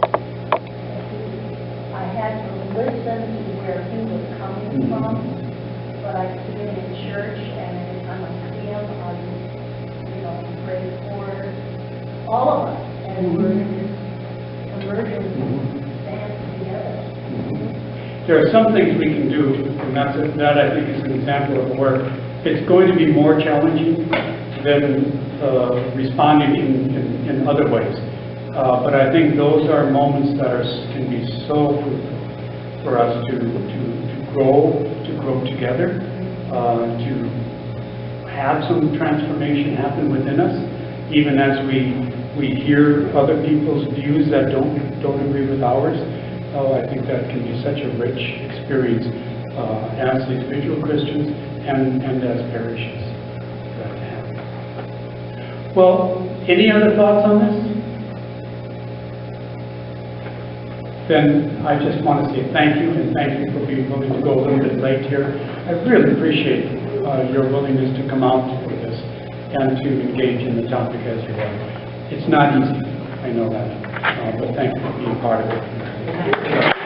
I had to listen to where he was coming from, but I sit in church, and every time I see him, all of us, and we're in this emergent dance together. There are some things we can do, and that I think is an example of where it's going to be more challenging than responding in other ways. But I think those are moments that can be so fruitful for us to grow together, to have some transformation happen within us, even as we hear other people's views that don't agree with ours. I think that can be such a rich experience as individual Christians and as parishes. Well, any other thoughts on this? Then I just want to say thank you, and thank you for being willing to go a little bit late here. I really appreciate your willingness to come out for this and to engage in the topic as you are. It's not easy, I know that, but thank you for being part of it.